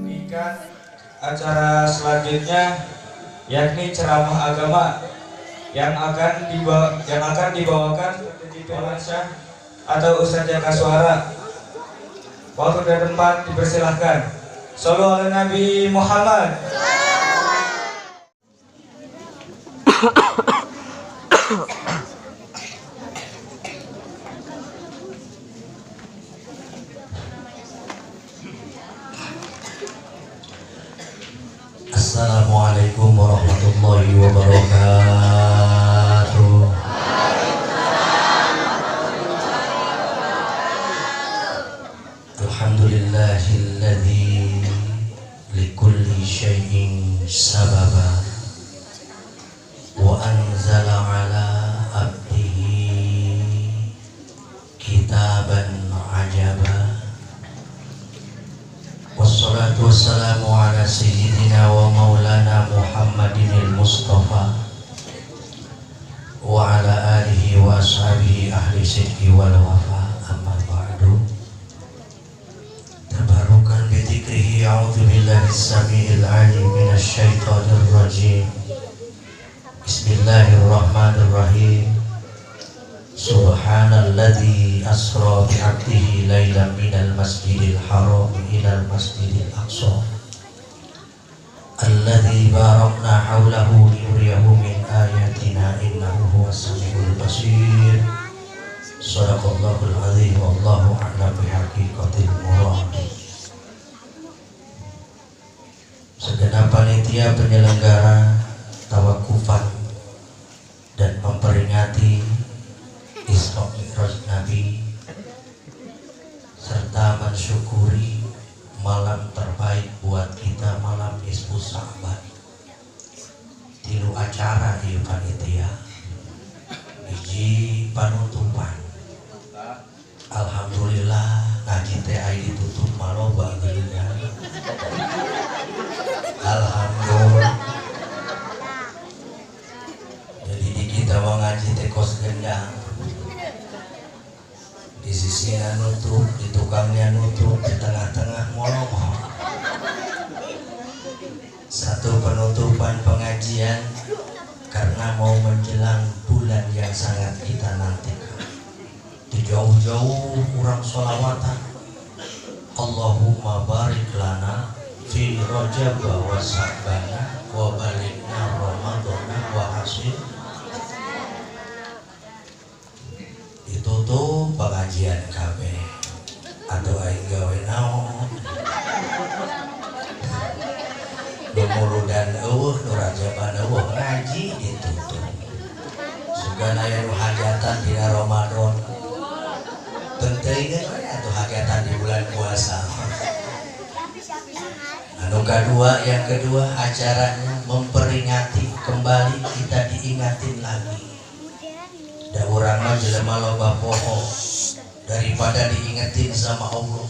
Mengikat acara selanjutnya yakni ceramah agama yang akan dibawakan oleh Syekh atau Ustadz Jaka Suara. Waktu dan tempat dipersilahkan. Shallu ala Nabi Muhammad. Assalamualaikum warahmatullahi wabarakatuh. Alhamdulillahilladzi likulli syai'in sababa wa anzala ala abdihi kitaban ajaba. Wassalatu wassalamu ala sayyidina wa maulana Muhammadin al-Mustafa wa ala alihi wa ashabihi ahli sidqi wal wafa. Amma ba'du. Tabarukan bi dzikrihi a'udzu billahi as-sami'il 'alim minasy syaithanir rajim. Bismillahirrahmanirrahim. Subhanalladzi asra bi 'abdihi lailan minal masjidil haram ilal masjidil aqsa alladzi barakna haulahu liyuriyahu min ayatina innahu huwas samiul basir. Shadaqallahul azim wallahu a'lam bihaqiqatil murad. Segenap panitia penyelenggara tawakufan dan memperingati Isra Mi'raj Nabi serta mensyukuri malam terbaik buat kita, malam Nisfu Sya'ban. Tilu acara di panitia, hiji panutupan. Alhamdulillah ngaji teh aya ditutup maloba geuningan. Alhamdulillah. Jadi di kita mau ngaji teh kos gendang. Di sisi nutup, di tukangnya nutup, di tengah-tengah molong. Satu penutupan pengajian karena mau menjelang bulan yang sangat kita nantikan. Di jauh-jauh kurang sholawatan. Allahumma barik lana fi Rajab wa Sya'bana wa balikna Ramadana wa hasil. Ditutup pengajian KB atau aing gawe naon numuludan eueuh nu rajaban eueuh ngaji ditutup sugan aya nu hajatan dina Ramadan penting we atuh hajatan di bulan puasa. Anu yang kedua acaranya memperingati kembali, kita diingatin lagi. Da urang mah jelema loba poho daripada diingetin sama Allah.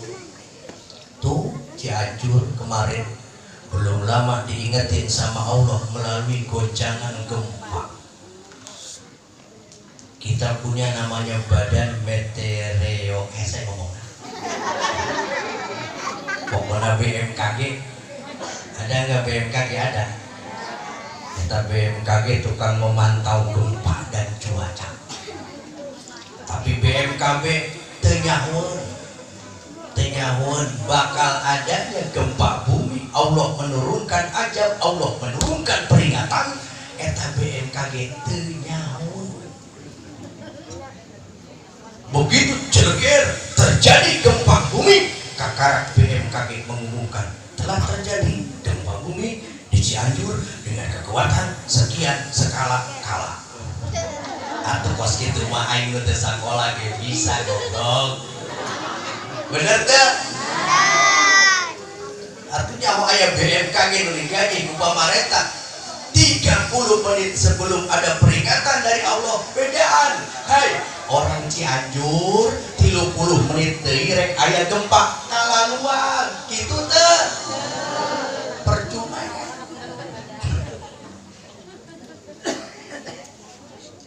Tuh Cianjur kemarin belum lama diingetin sama Allah melalui goncangan gempa. Kita punya namanya Badan Meteorologi, saya ngomongnya. Pokoknya BMKG. Ada nggak BMKG? Ada. Kita BMKG tukang memantau gempa dan cuaca. Tapi BMKB tenyahun bakal adanya gempa bumi. Allah menurunkan ajab, Allah menurunkan peringatan. Eta BMKG tenyahun. Begitu ceger terjadi gempa bumi, kakak BMKG mengumumkan telah terjadi gempa bumi di Cianjur dengan kekuatan sekian skala kala. Atau kos gitu mah aing teh sakola ge bisa goblok. Bener teh? Artinya mau aya BMKG nu digaji ku pamarentah 30 menit sebelum ada peringatan dari Allah bedaan. Hai, orang Cianjur 30 menit deui rek aya gempa kalaluan. Kitu teh. Percuma.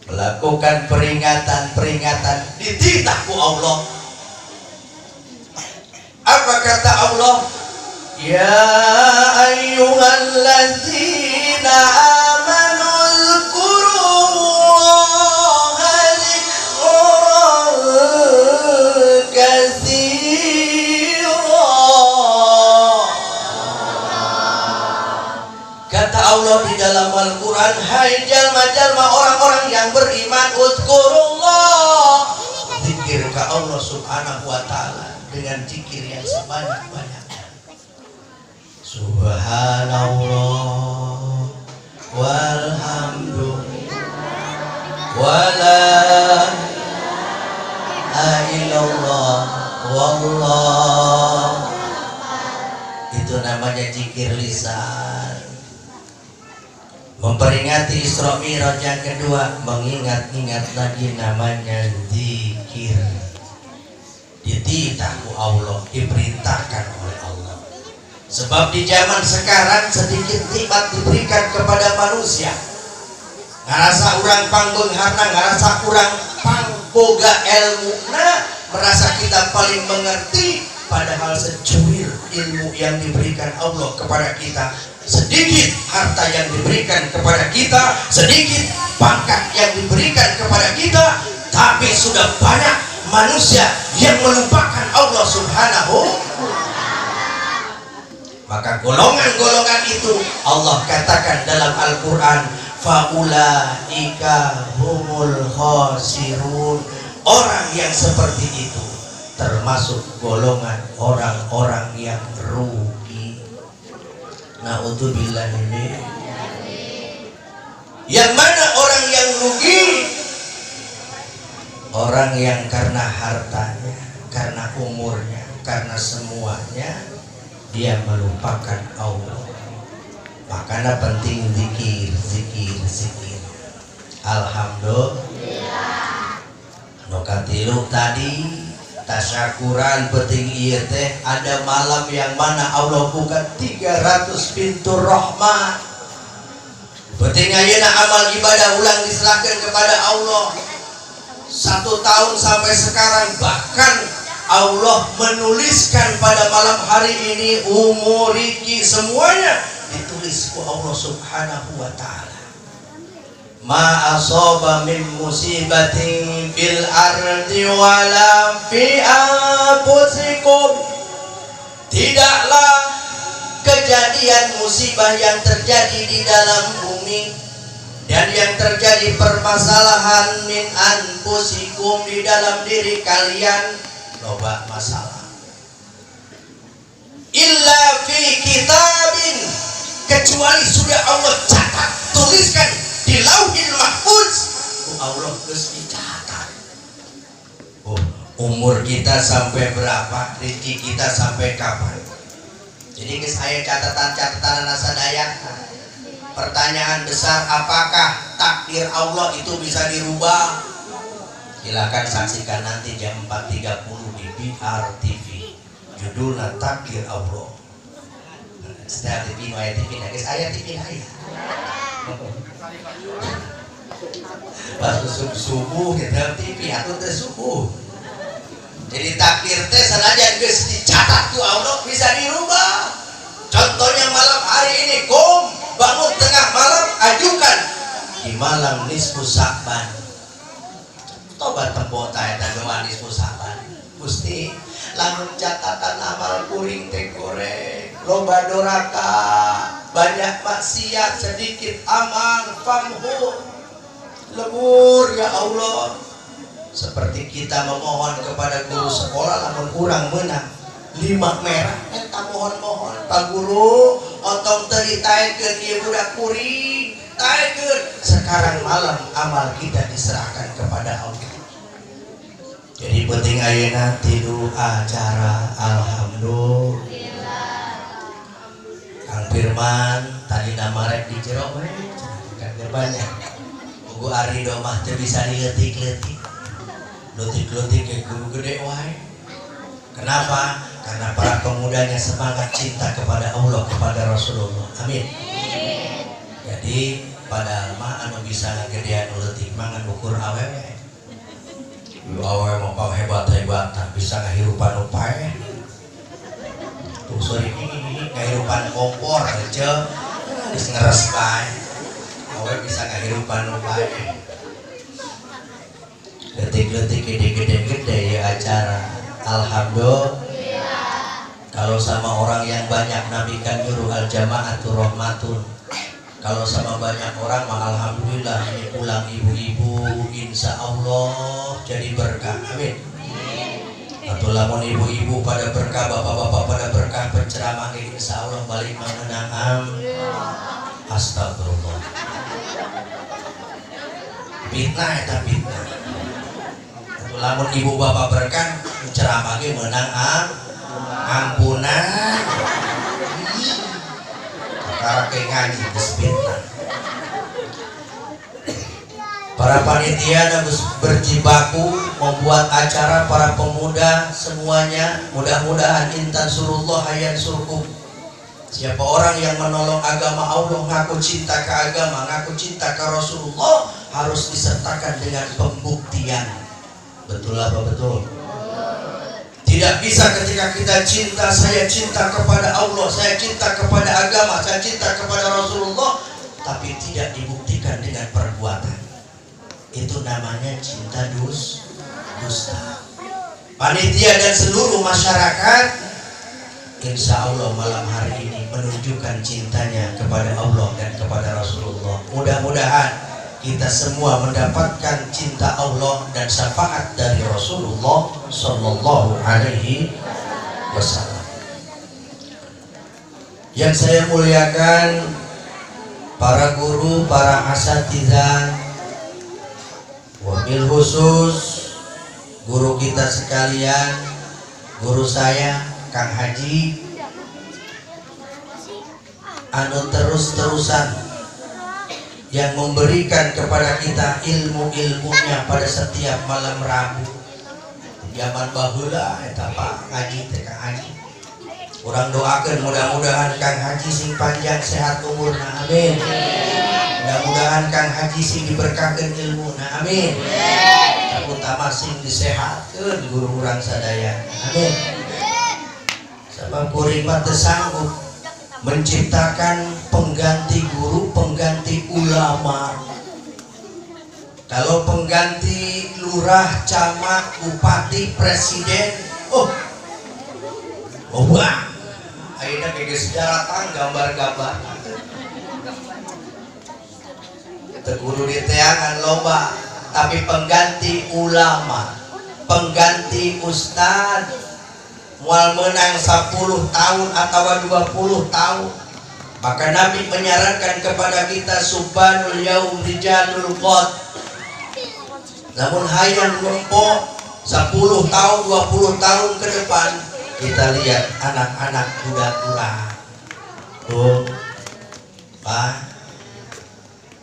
Melakukan peringatan dititah ku Allah. Apa kata Allah? Ya ayyuhalladzina amanu dzkurullaha dzikran katsira. Kata Allah di dalam Al-Quran, hai jalma-jalma orang-orang yang beriman, uzkurullah, zikir ke Allah subhanahu wa ta'ala dengan zikir yang sebanyak-banyaknya. Subhanallah walhamdulillah wala ilaha illallah wallah. Itu namanya zikir lisan. Memperingati Isra Mi'raj yang kedua, mengingat-ingat lagi namanya zikir. Dititah ku Allah, diperintahkan oleh Allah. Sebab di zaman sekarang sedikit nikmat diberikan kepada manusia. Ngarasa urang pangbeung harta, ngarasa urang pangboga ilmu, merasa kita paling mengerti, padahal secuil ilmu yang diberikan Allah kepada kita, sedikit harta yang diberikan kepada kita, sedikit pangkat yang diberikan kepada kita, tapi sudah banyak manusia yang melupakan Allah subhanahu. Maka golongan-golongan itu Allah katakan dalam Al-Quran, faulaika humul khasirun. Orang yang seperti itu termasuk golongan orang-orang yang rugi. Na'udzubillah ini. Yang mana orang yang rugi? Orang yang karena hartanya, karena umurnya, karena semuanya dia melupakan Allah. Makanya penting zikir, zikir, zikir. Alhamdulillah. Nukatilu tadi tasyakuran penting ieu teh, ada malam yang mana Allah buka 300 pintu rahmat. Penting ayeuna amal ibadah ulang diserahkan kepada Allah. 1 tahun sampai sekarang, bahkan Allah menuliskan pada malam hari ini umur iki semuanya ditulis ku Allah subhanahu wa ta'ala. Ma asaba min musibatin fil ardi wala fi anfusikum. Tidaklah kejadian musibah yang terjadi di dalam bumi dan yang terjadi permasalahan min anfusikum di dalam diri kalian, loba masalah, illa fi kitabin, kecuali sudah Allah catat, tuliskan di Lauhil Mahfuz. Allah geus dicatat. Umur kita sampai berapa, rezeki kita sampai kapan. Jadi geus aya catatan-catatan sadaya. Pertanyaan besar, apakah takdir Allah itu bisa dirubah? Silakan saksikan nanti jam 4.30 di BR TV. Judulnya Takdir Allah. Setiap TV, ayat TV, guys, ayat TV ayat. Pas subuh kita TV atau tersubuh. Jadi takdir teh senajan geus dicatat ku Allah bisa dirubah. Contohnya malam hari ini, bangun tengah malam, ajukan di malam nisfu Sa'ban. Tobat tembota eta doa nisfu Sa'ban. Gusti, lamun catatan amal kuring teh goreng, loba doraka, banyak maksiat, sedikit amal, famhu, lebur ya Allah. Seperti kita memohon kepada guru sekolah, lamun kurang menang 5 merah, kita mohon-mohon Pak Guru, otong tadi taekeun ieu budak kuring, taekeun. Sekarang malam amal kita diserahkan kepada Allah. Jadi penting ayeuna tilu acara alhamdulillah. Kang Firman tadi nama rek di jero we, kan banyak. Buku Arido mah teu bisa diletik-letik. Letik-letik ke guru gede wae. Kenapa? Karena para pemudanya semangat cinta kepada Allah, kepada Rasulullah. Amin. Jadi pada mah anu bisa gedean letik mangan ukur awewe. Lu awe mau pang hebat bisa ngahirupan upae. Tuh sorry ini ngahirupan kompor aja. Geus ngeres bae. Awe bisa ngahirupan upae. Detik-detik gede-gede ya acara. Alhamdulillah. Kalau sama orang yang banyak Nabi kan nyuruh al-jama'atu rahmatun. Kalau sama banyak orang mah alhamdulillah ini pulang ibu-ibu insya Allah jadi berkah. Amin. Atau lamun ibu-ibu pada berkah, bapak-bapak pada berkah penceramah insya Allah balik mengenang. Astagfirullah. Fitnah eta fitnah. Atau lamun ibu bapak berkah penceramah menang ampunan. Karake ngaji fitnah. Para panitia harus berjibaku membuat acara para pemuda semuanya. Mudah-mudahan intan surullah hayan surkum. Siapa orang yang menolong agama Allah, ngaku cinta ke agama, ngaku cinta ke Rasulullah, harus disertakan dengan pembuktian. Betul apa betul? Tidak bisa ketika kita cinta, saya cinta kepada Allah, saya cinta kepada agama, saya cinta kepada Rasulullah, tapi tidak dibuktikan dengan perbuatan. Itu namanya cinta dusta. Panitia dan seluruh masyarakat insya Allah malam hari ini menunjukkan cintanya kepada Allah dan kepada Rasulullah. Mudah-mudahan kita semua mendapatkan cinta Allah dan syafaat dari Rasulullah Sallallahu Alaihi Wasallam. Yang saya muliakan para guru, para asatidzah, wabil khusus guru kita sekalian, guru saya Kang Haji, anu terus-terusan yang memberikan kepada kita ilmu-ilmunya pada setiap malam Rabu. Zaman baheula eta Pak Haji teh Kang Haji. Urang doakeun mudah-mudahan Kang Haji sing panjang sehat umurna. Amin. Mudah-mudahan Kang Haji sing diberkahkeun ilmuna. Amin. Terutama sing disehatkeun guru urang sadaya. Amin. Sabab kuring mah teu sanggup menciptakan pengganti guru, pengganti ulama. Kalau pengganti lurah, camat, bupati, presiden, wah, ayeuna ge sejarah gambar-gambar. Teu guru diteangan loba, tapi pengganti ulama, pengganti ustad, mual menang 10 tahun atau 20 tahun. Maka Nabi menyarankan kepada kita subhanul yaum rijalul qad. Namun hayang ngempok 10 tahun 20 tahun ke depan kita lihat anak-anak muda kurang. Tuh Pak,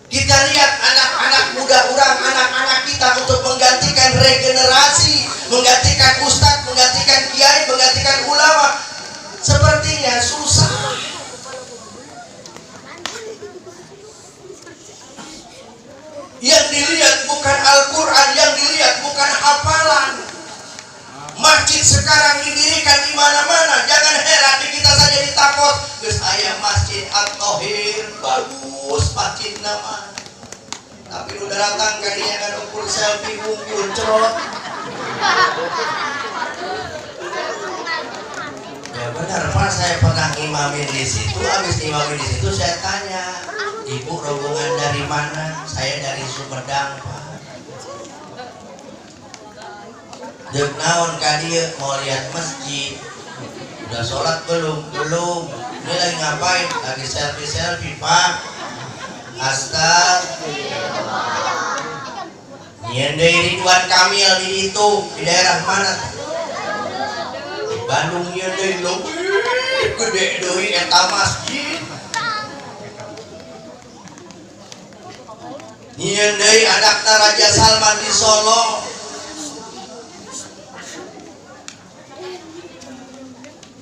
kita lihat anak-anak muda orang, anak-anak kita untuk menggantikan regenerasi, menggantikan ustadz, menggantikan kiai, menggantikan ulama, sepertinya susah. Yang dilihat bukan Al-Quran, yang dilihat bukan hafalan. Masjid sekarang didirikan di mana-mana. Jangan heran di kita saja ditakut. Geus aya Masjid At-Thohir, bagus masjid nama. Tapi udah datang kadinya kan ukur selfie unggul cerot. Ya benar Pak, saya pernah imamin di situ. Habis imamin di situ saya tanya, Ibu rombongan dari mana? Saya dari Sumedang Pak. Dek naon kadieu mau lihat masjid. Udah sholat belum? Belum. Ini lagi ngapain? Lagi selfie Pak. Astagfirullah. Nyen deui Ridwan Kamil di itu di daerah mana? Di Bandung nyen deui leuwih gede deui eta masjid. Nyen deui anakna Raja Salman di Solo.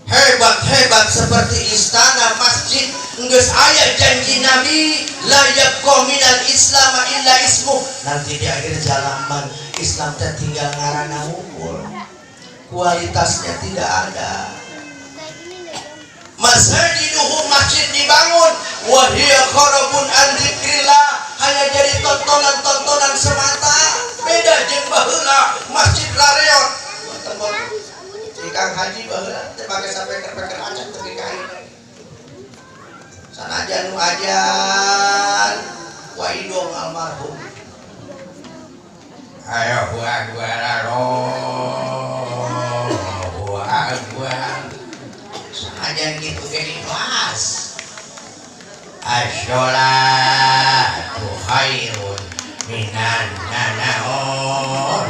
Hebat-hebat seperti istana, masjid, geus aya janji Nabi la yabqa minal islam illa ismu. Nanti di akhir zaman Islam teh tinggal ngarana hukul, kualitasnya tidak ada. Masajiduhu, masjid dibangun, wahia kharabun an dzikrillah, hanya jadi tontonan-tontonan semata. Beda jeung baheula masjid lareot. Di Kang Haji baheula teh make sapeker-peker acan teu kain. Sanajan nu ajan Waidong almarhum. Ayo buat aja gitu jadi kelas. As-sholatu khairun minan nanaon.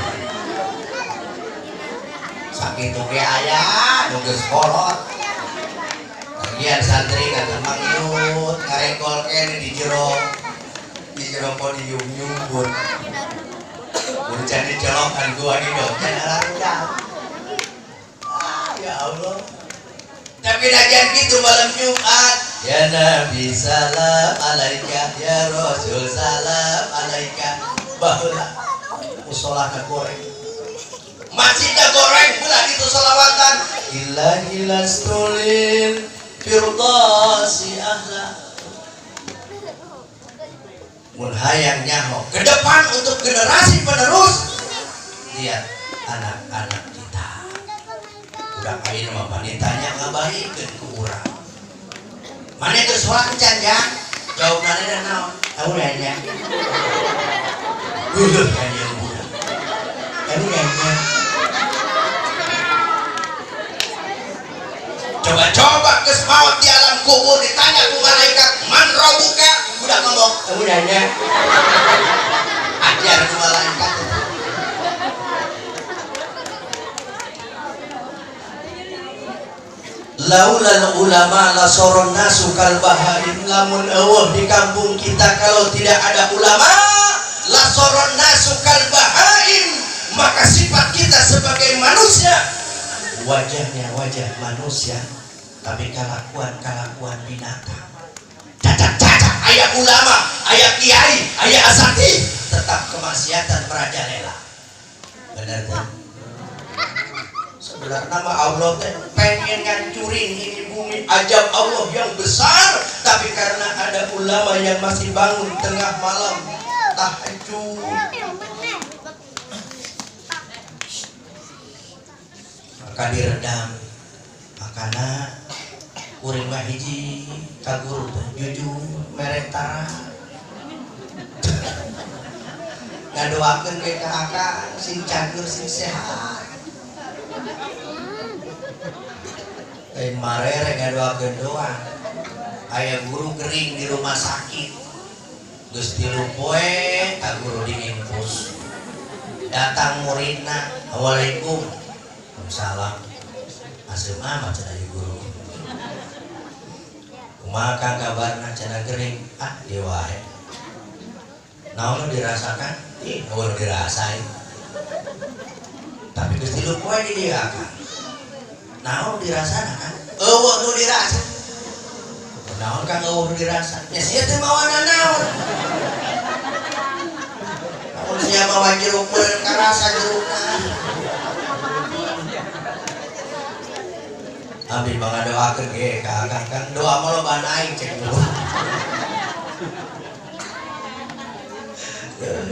Sakitu ge aya nu geus kolot. Bagian santri kata Mang Yud ngarekol kene di jero podium nyumbun. Urjan dicolokan gua di dosen alarudang. Ya Allah. Tapi najan gitu malam Jumat, ya Nabi salam alaika, ya Rasul salam alaika. Baheula musola goreng, masjid goreng pula itu salawatan. Ilahi lastulil firdausi ahla. Mun hayang nyaho ke depan untuk generasi penerus. Lihat anak-anak kita. Udah kain sama panitanya ngabaikeun ku urang. Mane geus sholat can ya? Jauh nane dan naon? Tahu nanya. Buduh kanjeng budak. Tahu nanya. Coba-coba geus maot di alam kubur ditanya ku malaikat, "Man rabbuka?" Budak ngomong, "Tahu nanya." Ajar ku malaikat. Laulal ulama la soron nasu kal bahaim. Lamun eueuh di kampung kita kalau tidak ada ulama, la soron nasu kal bahaim, maka sifat kita sebagai manusia wajahnya wajah manusia tapi kelakuan binatang. Cacat aya ulama, aya kiai, aya asatidz tetap kemaksiatan merajalela. Benar kan? Sebenarnya nama Allah pengen ngancurin ini bumi ajab Allah yang besar, tapi karena ada ulama yang masih bangun tengah malam tahajud, maka diredam. Makanya kuring mah hiji ka guru jujur merek tara ngadoakeun ke kakak sing cager sing sehat. Marere ngadoakeun doa. Aya guru gering di rumah sakit. Geus 3 poe ka guru diimpus. Datang muridna, "Assalamualaikum." "Waalaikumsalam." "Aseup amat cenah guru." "Kumaha Kang kabarna?" "Cenah gering." "Ah, ieu wae." "Naon nu dirasakan?" "Ih, nu dirasain." "Tapi geus 3 poe di dieu Kang." "Naon dirasana kan?" "Eueuh nu dirasa." "Naon Kang eueuh nu dirasa?" "Ya sia teh mawana naon." "Namun sia mawa jeruk meureun karasa jerukna." Abdi pangadoakeun ge ka Kang doa mah loba aing cek dulu.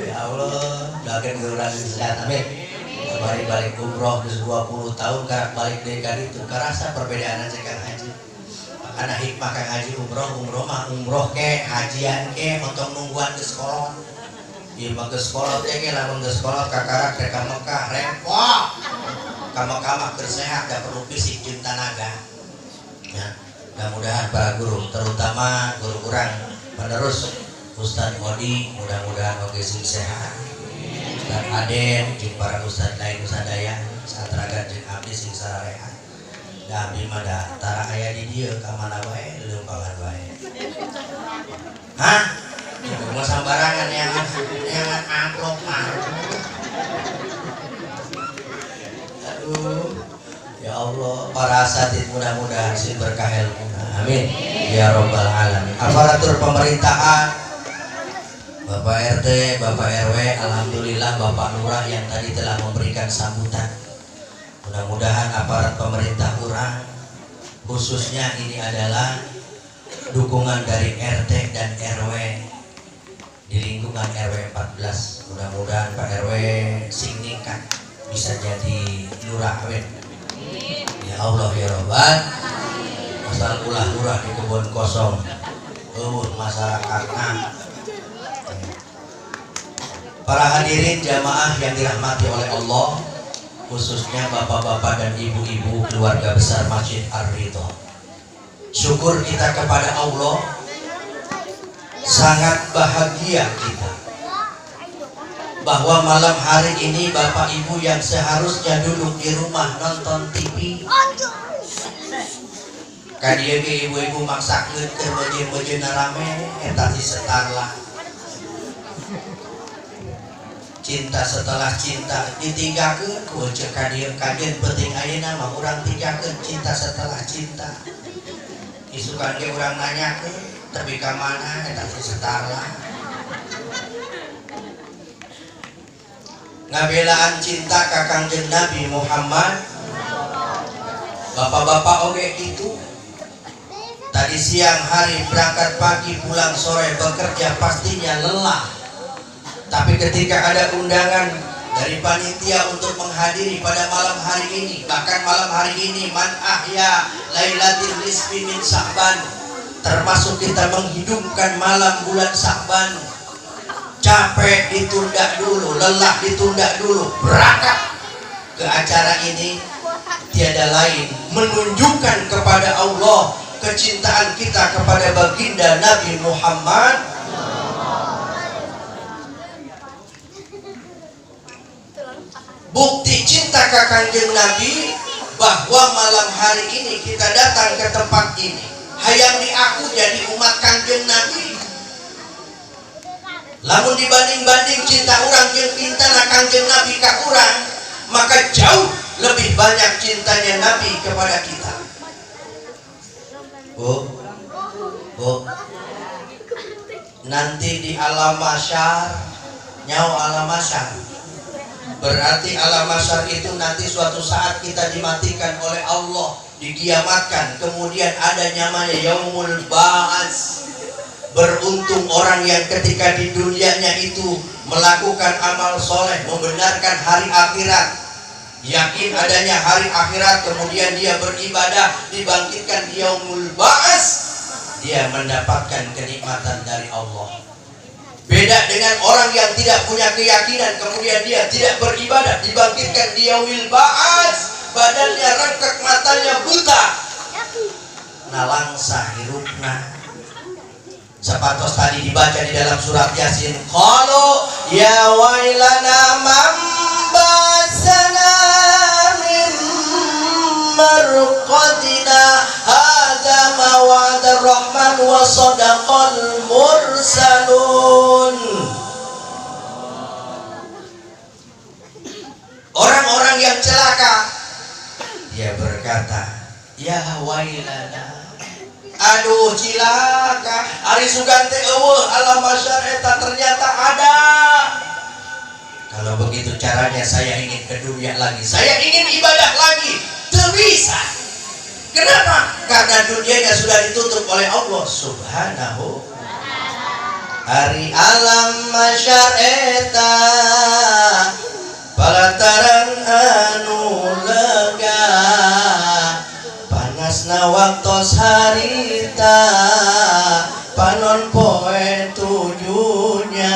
Ya Allah, doakeun urang sehat amin. Kembali balik umroh ke 20 tahun karak balik dari kali itu karasa perbedaan aja Kang Haji. Makanya hikmah Kang Haji umroh mah umroh ke hajian ke untuk nungguan ke sekolah. Ieu mah ke sekolah teh ge lamun ke sekolah kakarak teh ka Mekah repot. Ka Mekah mah keur sehat da perlu fisik jeung tenaga. Ya, mudah-mudahan para guru terutama guru urang penerus Ustaz Modi mudah-mudahan oge sing sehat. Dan Aden jeung para ustad lain sadaya satragan jeung abdi sing sararehan. Da abdi mah da tara aya di dieu ka mana wae leumpagan wae. Hah? Mau sambarangan yang amplop mah. Aduh. Ya Allah, para asatidz mudah-mudahan sing berkah ilmu. Amin. Ya rabbal alamin. Aparatur pemerintahan Bapak RT, Bapak RW, alhamdulillah Bapak Lurah yang tadi telah memberikan sambutan. Mudah-mudahan aparat pemerintah kurang, khususnya ini adalah dukungan dari RT dan RW di lingkungan RW 14. Mudah-mudahan Pak RW singnikan bisa jadi lurah awet. Ya Allah ya Robbal. Asal ulah lurah di kebun kosong. Masyarakatnya. Para hadirin jamaah yang dirahmati oleh Allah, khususnya bapak-bapak dan ibu-ibu keluarga besar Masjid Ar-Ridho. Syukur kita kepada Allah, sangat bahagia kita bahwa malam hari ini bapak ibu yang seharusnya duduk di rumah nonton TV, kadia ke ibu-ibu maksakeun ke masjid rame eta setar lah. Cinta setelah cinta ditinggalkan ku cek kadir penting ayeuna mah urang tinggalkan cinta setelah cinta. Isukan ge urang nanyakeun tapi ka mana eta setar lah. Ngabelaan cinta ka Kangjeng Nabi Muhammad. Bapak-bapak oge itu. Tadi siang hari berangkat pagi pulang sore bekerja pastinya lelah. Tapi ketika ada undangan dari panitia untuk menghadiri pada malam hari ini, bahkan malam hari ini man ahya lailatul nisfi min Sya'ban, termasuk kita menghidupkan malam bulan Sya'ban. Capek ditunda dulu, lelah ditunda dulu, berangkat ke acara ini tiada lain menunjukkan kepada Allah kecintaan kita kepada baginda Nabi Muhammad. Bukti cinta ke Kangjeng Nabi bahwa malam hari ini kita datang ke tempat ini. Hayang diaku jadi umat Kangjeng Nabi. Lamun dibanding-banding cinta orang jeung pintana Kangjeng Nabi ka urang, maka jauh lebih banyak cintanya Nabi kepada kita. Bu, nanti di alam mahsyar, nyawa alam mahsyar. Berarti alam mahsyar itu nanti suatu saat kita dimatikan oleh Allah, dikiamatkan, kemudian ada namanya yaumul ba'ats. Beruntung orang yang ketika di dunianya itu melakukan amal soleh, membenarkan hari akhirat, yakin adanya hari akhirat, kemudian dia beribadah, dibangkitkan di yaumul ba'ats, dia mendapatkan kenikmatan dari Allah. Beda dengan orang yang tidak punya keyakinan, kemudian dia tidak beribadah, dibangkitkan di yaumil ba'ats, badannya rengkek, matanya buta, nalangsa hirupna. Sepatos tadi dibaca di dalam surat Yasin, qalu ya wailana man basana min marqadina hadza ma wa'ada rahman wa sadaqal mursalun. Orang-orang yang celaka, dia berkata, ya wailana, aduh cilaka, ari sugante eueuh alam mahsyar eta ternyata ada. Kalau begitu caranya saya ingin ke dunia lagi, saya ingin ibadah lagi, teu bisa. Kenapa? Karena dunianya sudah ditutup oleh Allah Subhanahu. Hari alam mahsyar eta palataran anu lega, panasna waktos harita, panon poe tujuhnya.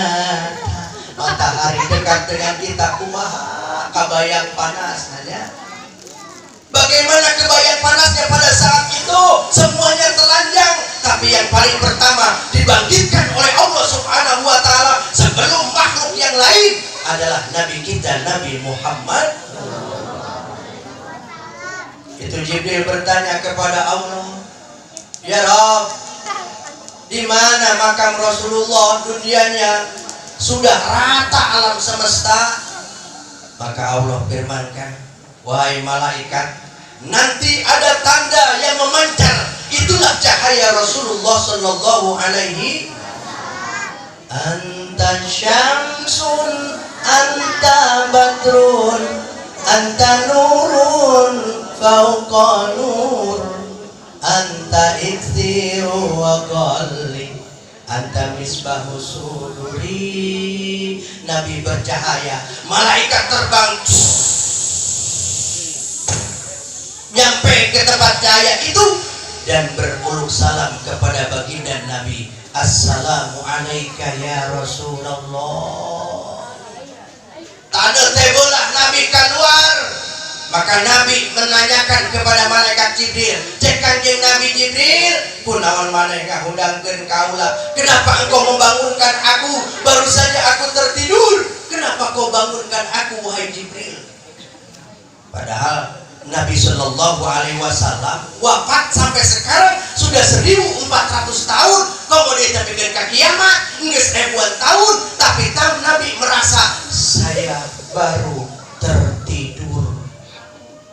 Matahari dekat dengan kita, kumaha kabayang panasnya. Bagaimana kebayang panasnya pada saat itu? Semuanya telanjang, tapi yang paling pertama dibangkitkan oleh Allah Subhanahu wa taala sebelum makhluk yang lain adalah Nabi kita, Nabi Muhammad. Itu Jibril bertanya kepada Allah, ya Rabb, di mana makam Rasulullah? Dunianya sudah rata alam semesta. Maka Allah firmankan, wahai malaikat, nanti ada tanda yang memancar, itulah cahaya Rasulullah Sallallahu Alaihi. Anta syamsun, anta badrun, anta nurun fauqa nur, anta ikhtiru wa qalli, anta misbahu suduri. Nabi bercahaya, malaikat terbang nyampe ke tempat cahaya itu dan beruluk salam kepada baginda Nabi. Assalamu alaika ya Rasulullah. Tanda tebolah Nabi keluar. Maka Nabi menanyakan kepada malaikat Jibril, cek kanjeng Nabi Jibril, kunaon malaikat undangkeun kaula, kenapa engkau membangunkan aku? Baru saja aku tertidur. Kenapa kau bangunkan aku wahai Jibril? Padahal Nabi Shallallahu Alaihi Wasallam wafat sampai sekarang sudah 1400 tahun. Kemudian tapi ke kiamat nggak ribuan tahun, tapi tahu Nabi merasa saya baru tertidur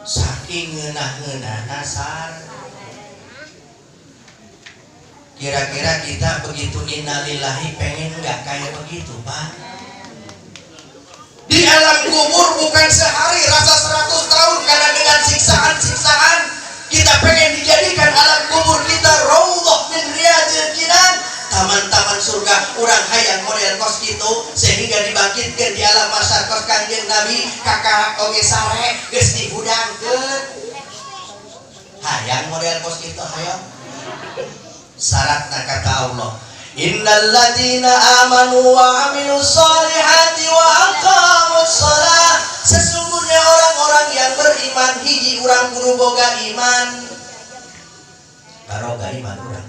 saking ngeunah-ngeunah nasar. Kira-kira kita begitu innalillahi pengen nggak kayak begitu, Pak? Di alam kubur bukan sehari, rasa 100 tahun karena dengan siksaan-siksaan. Kita pengen dijadikan alam kubur kita raudhah min riyadil jinan, taman-taman surga. Urang hayang model kos gitu sehingga dibangkitkan di alam masyar kos kanjeng Nabi kakak oge sare geus dihudangkeun. Hayang model kos gitu hayang. Syaratna kata Allah, innal ladzina amanu wa amilus solihati wa aqamus shalah. Sesungguhnya orang-orang yang beriman, hiji urang kudu boga iman. Baroga iman urang.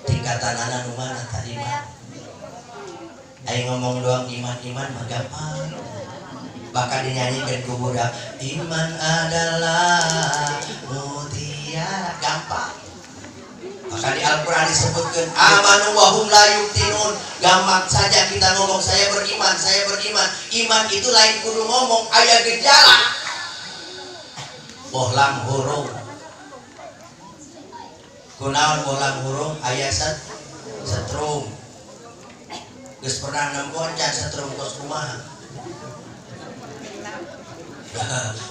Tingkatanana nu mana tadi iman? Aing ngomong doang iman mah gampang. Bakal dinyanyikan ku budak, iman adalah mutiara, gampang. Maka di Al-Quran disebutkan amanu wa hum la yuftinun. Gampang saja kita ngomong saya beriman. Iman itu lain kudu ngomong, aya gejala. Bohlam hurung. Kunaon bohlam hurung? Aya setrum. Geus pernah nempuan can setrum kos kumaha?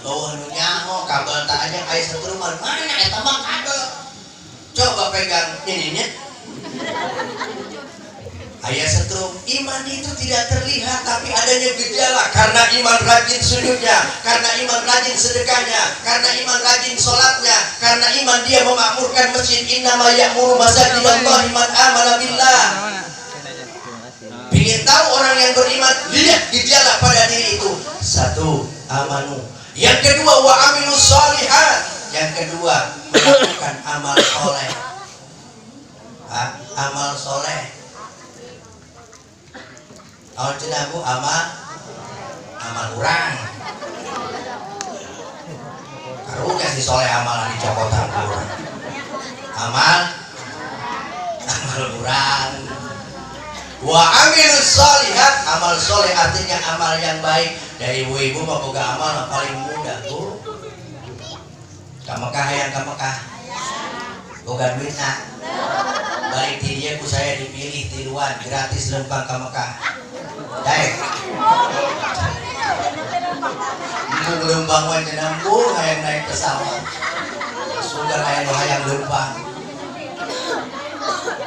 Oh nu nyaho kabel tak aja aya setrum mana eta mah kabel. Coba pegang ininya. Ayat setrum. Iman itu tidak terlihat tapi adanya gejala. Karena iman rajin sujudnya, karena iman rajin sedekahnya, karena iman rajin sholatnya, karena iman dia memakmurkan masjid. Innama ya'muru masajidallahi man amana billah. Ingin tahu orang yang beriman, lihat gejala pada diri itu. Satu, amanu. Yang kedua, wa amilus sholihat. Yang kedua, melakukan amal soleh. Amal soleh. Awal cenah Bu, amal urang. Karunya si soleh amalan di cokotan urang. Amal urang. Wa amilus sholihat. Amal soleh artinya amal yang baik. Dari ibu-ibu mah boga amal paling mudah, Bu. Ka Mekah hayang ka Mekah. Boga duitna. Balik di dia ku saya dipilih tiruan gratis lempang ka Mekah. Daek. Mun lempang we cenah Bu hayang naik pesawat. Sugar hayang lempang.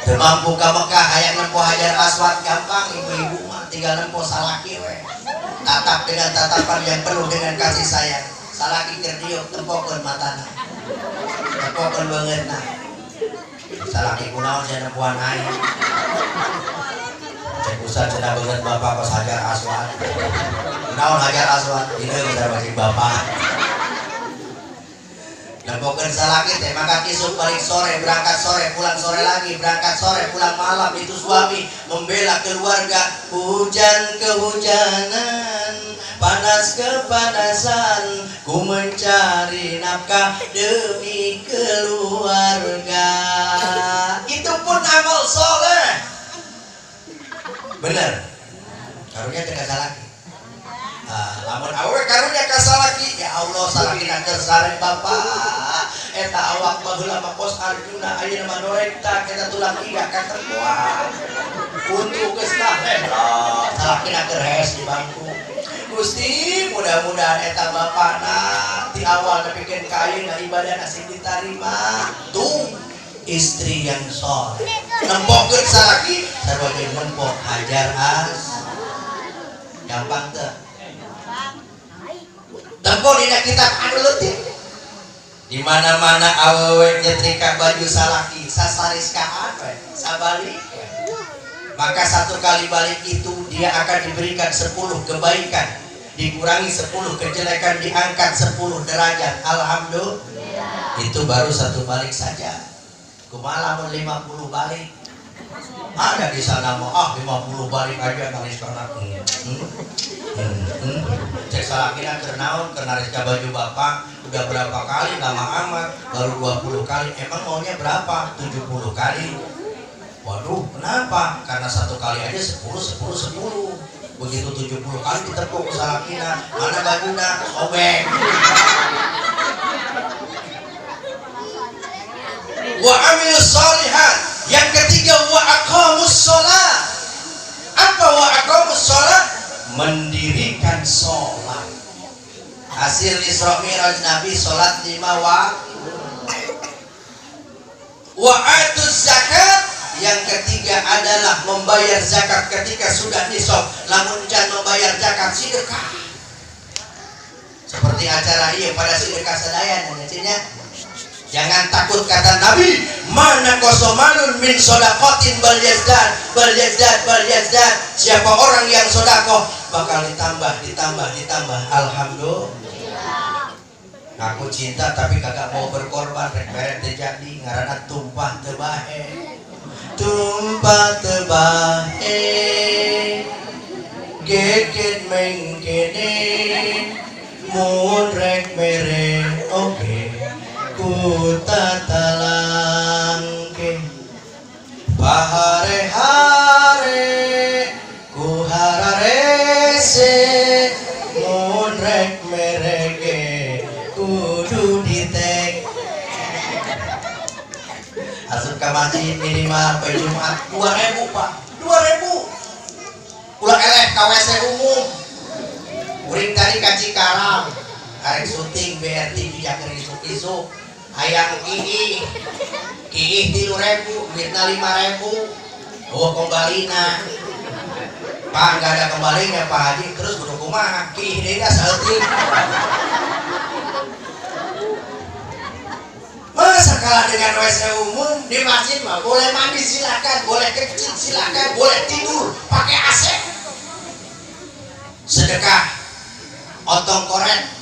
Teu mampu ka Mekah hayang nempo Hajar Aswad gampang ibu-ibu mah tinggal nempo salaki we. Tatap dengan tatapan yang penuh dengan kasih sayang. Salaki keur diuk tempokeun matana. Tempokeun beungeutna. Salaki kunaon cenah puan aing. Cek usah cenah beungeut bapak kos Hajar Aswad. Kunaon Hajar Aswad? Dieu geus bagi bapak. Tempokeun salaki teh maka kisuk balik sore, berangkat sore, pulang sore lagi, berangkat sore, pulang malam. Itu suami membela keluarga. Hujan kehujanan, panas kepanasan, ku mencari nafkah demi keluarga. Itu pun amal soleh. Bener. Karunya teh salaki. Lamun awe karunya ka salaki, ya Allah salaki keur sareng bapak. eta awak baheula makos Arjuna ayeuna mah norekta kita tulang iga ka terkuat untuk geus teh salakina keur hees di bangku Gusti mudah-mudahan eta bapana ti awal nepikeun ka ayeuna ibadah asing ditarima tuh istri yang soleh nempokkeun salaki sarua jeung nempok hajar gampang teu tempol dina kitab anu leutik di mana-mana awewe nyetrika baju salaki sasariskaan we sabalik we. Maka satu kali balik itu dia akan diberikan 10 kebaikan, dikurangi 10 kejelekan, diangkat 10 derajat. Alhamdulillah. Itu baru satu balik saja. Kumaha lamun 50 balik? Ada di sana mau 50 balik aja nangis karena cek salakina keur naon keur narisca baju bapak udah berapa kali lama amat baru 20 kali emang maunya berapa 70 kali waduh kenapa karena satu kali aja 10 begitu 70 kali ditepuk salakina mana bajuna sobek wa amilus sholihat yang ketiga wa aqamus sholat apa wa aqamus sholat mendirikan sholat hasil Isra Mi'raj Nabi sholat 5 waktu wa atuz zakat yang ketiga adalah membayar zakat ketika sudah nisab lamun can membayar zakat sedekah seperti acara ieu pada sedekah sadaya nya jangan takut kata Nabi mana kosomanun min sodaqatin bal yazdad siapa orang yang sodaqoh bakal ditambah alhamdulillah aku cinta tapi kagak mau berkorban rek beret teh jadi ngaranna tumpah teu bae geket mengkene mun rek mere oke tatalangke bahare-hare ku hararese mun rek merege kudu ditek asup ka masjid minimal poe Jumat 2000 Pak 2000 ulah eleh ka WC umum uring tadi ka Cikarang karek syuting BRTV jaker isuk-isuk hayang kiih 3.000 duitna 5.000 bawa kembalina Pak gak ada kembalinya Pak Haji terus kudu kumaha kiih deui da saeutik masa kalah dengan WC umum di masjid mah boleh mandi silakan boleh kecil silakan boleh tidur pakai AC sedekah otong koret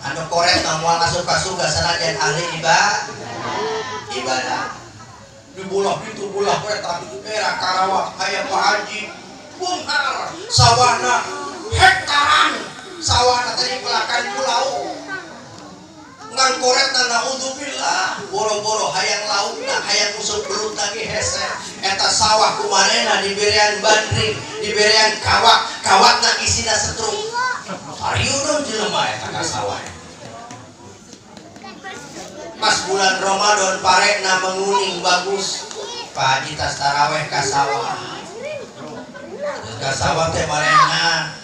anu koret moal masuk ka surga sanajan ahli ibadah di bulah itu bulah kereta di daerah Karawang aya Pak Haji bunghar sawana hektaran sawana tadi belakang pulau ngan koretna naudzubillah boro-boro hayang laukna hayang usuk belut lagi hese eta sawah kumanehna diberian bandring diberian kawatna isina setruk arieureun jelema eta ka sawah pas bulan Ramadan parekna menguning bagus Pak Haji tas taraweh ka sawah teh marena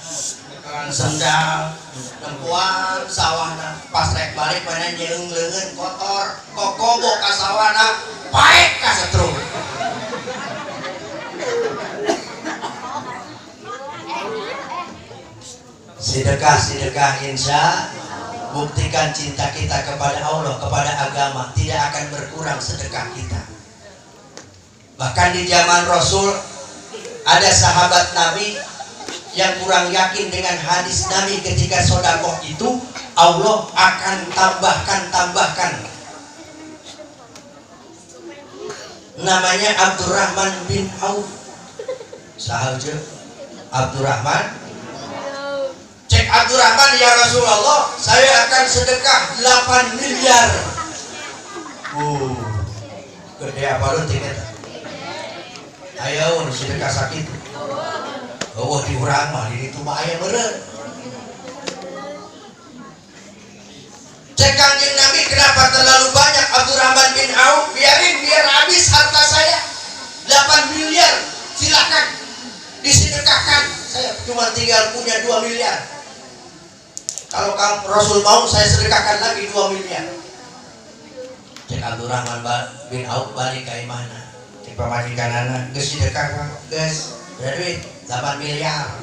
kan sendal nempuan sawahna pas rek balik mana nyeung leungeun kotor kokobo ka sawahna paek ka setruk sedekah insya buktikan cinta kita kepada Allah, kepada agama, tidak akan berkurang sedekah kita. Bahkan di zaman Rasul ada sahabat Nabi yang kurang yakin dengan hadis Nabi ketika sodakoh itu Allah akan tambahkan. Namanya Abdurrahman bin Auf. Sahaja Abdurrahman. Cek Abdurrahman, ya Rasulullah, saya akan sedekah 8 miliar. Gede apa lu tiket? Ayo sedekah sakit. Oh diurang mah di itu mah aya meureun. Cek Kanjeng Nabi, kenapa terlalu banyak sedekahkan. Saya cuma tinggal punya 2 miliar. Kalau kamu Rasul mau, saya sedekahkan lagi 2 miliar. Cek Abdurrahman bin Auf balik ke mana? Cek pemajikan anak, geus sedekah, geus. Udah duit 8 miliar.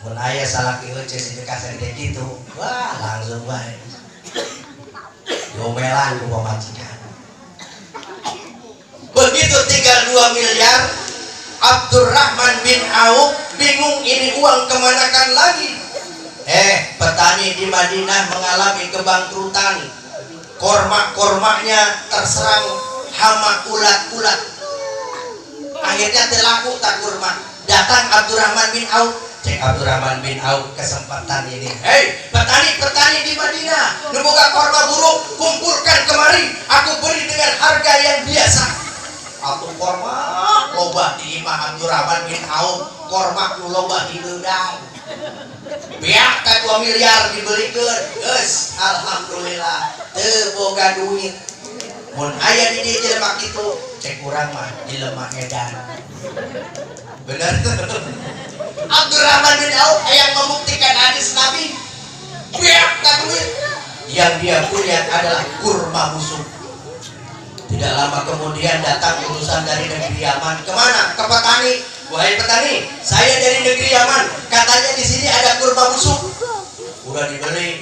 Mun aya salaki eueuh sedekah segede kitu. Wah, langsung bae. Gomelan ku pemajikan. Begitu tinggal 2 miliar, Abdurrahman bin Auf bingung ini uang kemanakan lagi. Petani di Madinah mengalami kebangkrutan. Korma-kormanya terserang hama ulat-ulat. Akhirnya terlaku tak kurma. Datang Abdurrahman bin Auf. Cek Abdurrahman bin Auf kesempatan ini. Petani-petani di Madinah, nu boga korma buruk, kumpulkan kemari. Aku beri dengan harga yang biasa. Aku korma loba di imah Abdurrahman bin Auf, korma nu loba di deudang. Biak ka 2 miliar dibelikeun. Geus, alhamdulillah teu boga duit. Mun aya di dieu jelema kitu, cek urang mah di lemah edan. Bener tuh. Abdurrahman bin Auf yang membuktikan hadis Nabi. Biak ka duit. Yang dia punya adalah kurma busuk. Tidak lama kemudian datang utusan dari negeri Yaman. Kemana? Ke petani. Wahai petani, saya dari negeri Yaman. Katanya di sini ada kurma busuk. Udah dibeli.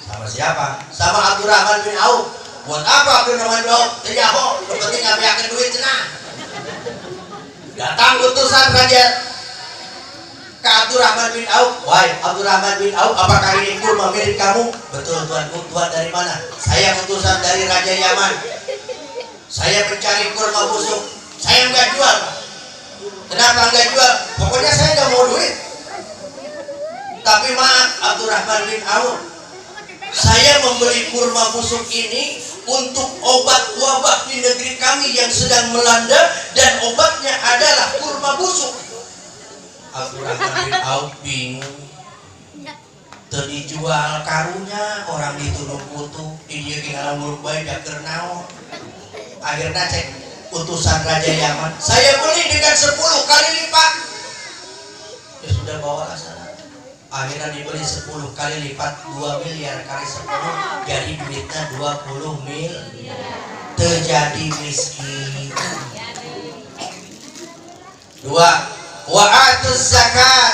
Sama siapa? Sama Abdurrahman bin Auf. Buat apa Abdurrahman bin Auf? Terjauh. Yang penting ngabiakeun duit cenah. Datang utusan raja ke Abdurrahman bin Auf. Wahai Abdurrahman bin Auf, apakah ini kurma milik kamu? Betul tuanku. Tuan dari mana? Saya utusan dari Raja Yaman. Saya mencari kurma busuk. Saya nggak jual. Kenapa nggak jual? Pokoknya saya nggak mau duit. Tapi maaf Abdurrahman bin Auf, saya membeli kurma busuk ini untuk obat wabah di negeri kami yang sedang melanda, dan obatnya adalah kurma busuk. Abdurrahman bin Auf bingung. Teu dijual karunya, orang dituduh kutu, di dieu ge ngaran muluk bae daker naon. Akhirnya cek utusan Raja Yaman, saya beli dengan 10 kali lipat. Ya sudah, bawalah sana. Akhirnya dibeli 10 kali lipat, 2 miliar kali 10, jadi duitnya 20 miliar. Terjadi miskin. 2. Wa'atuz zakat.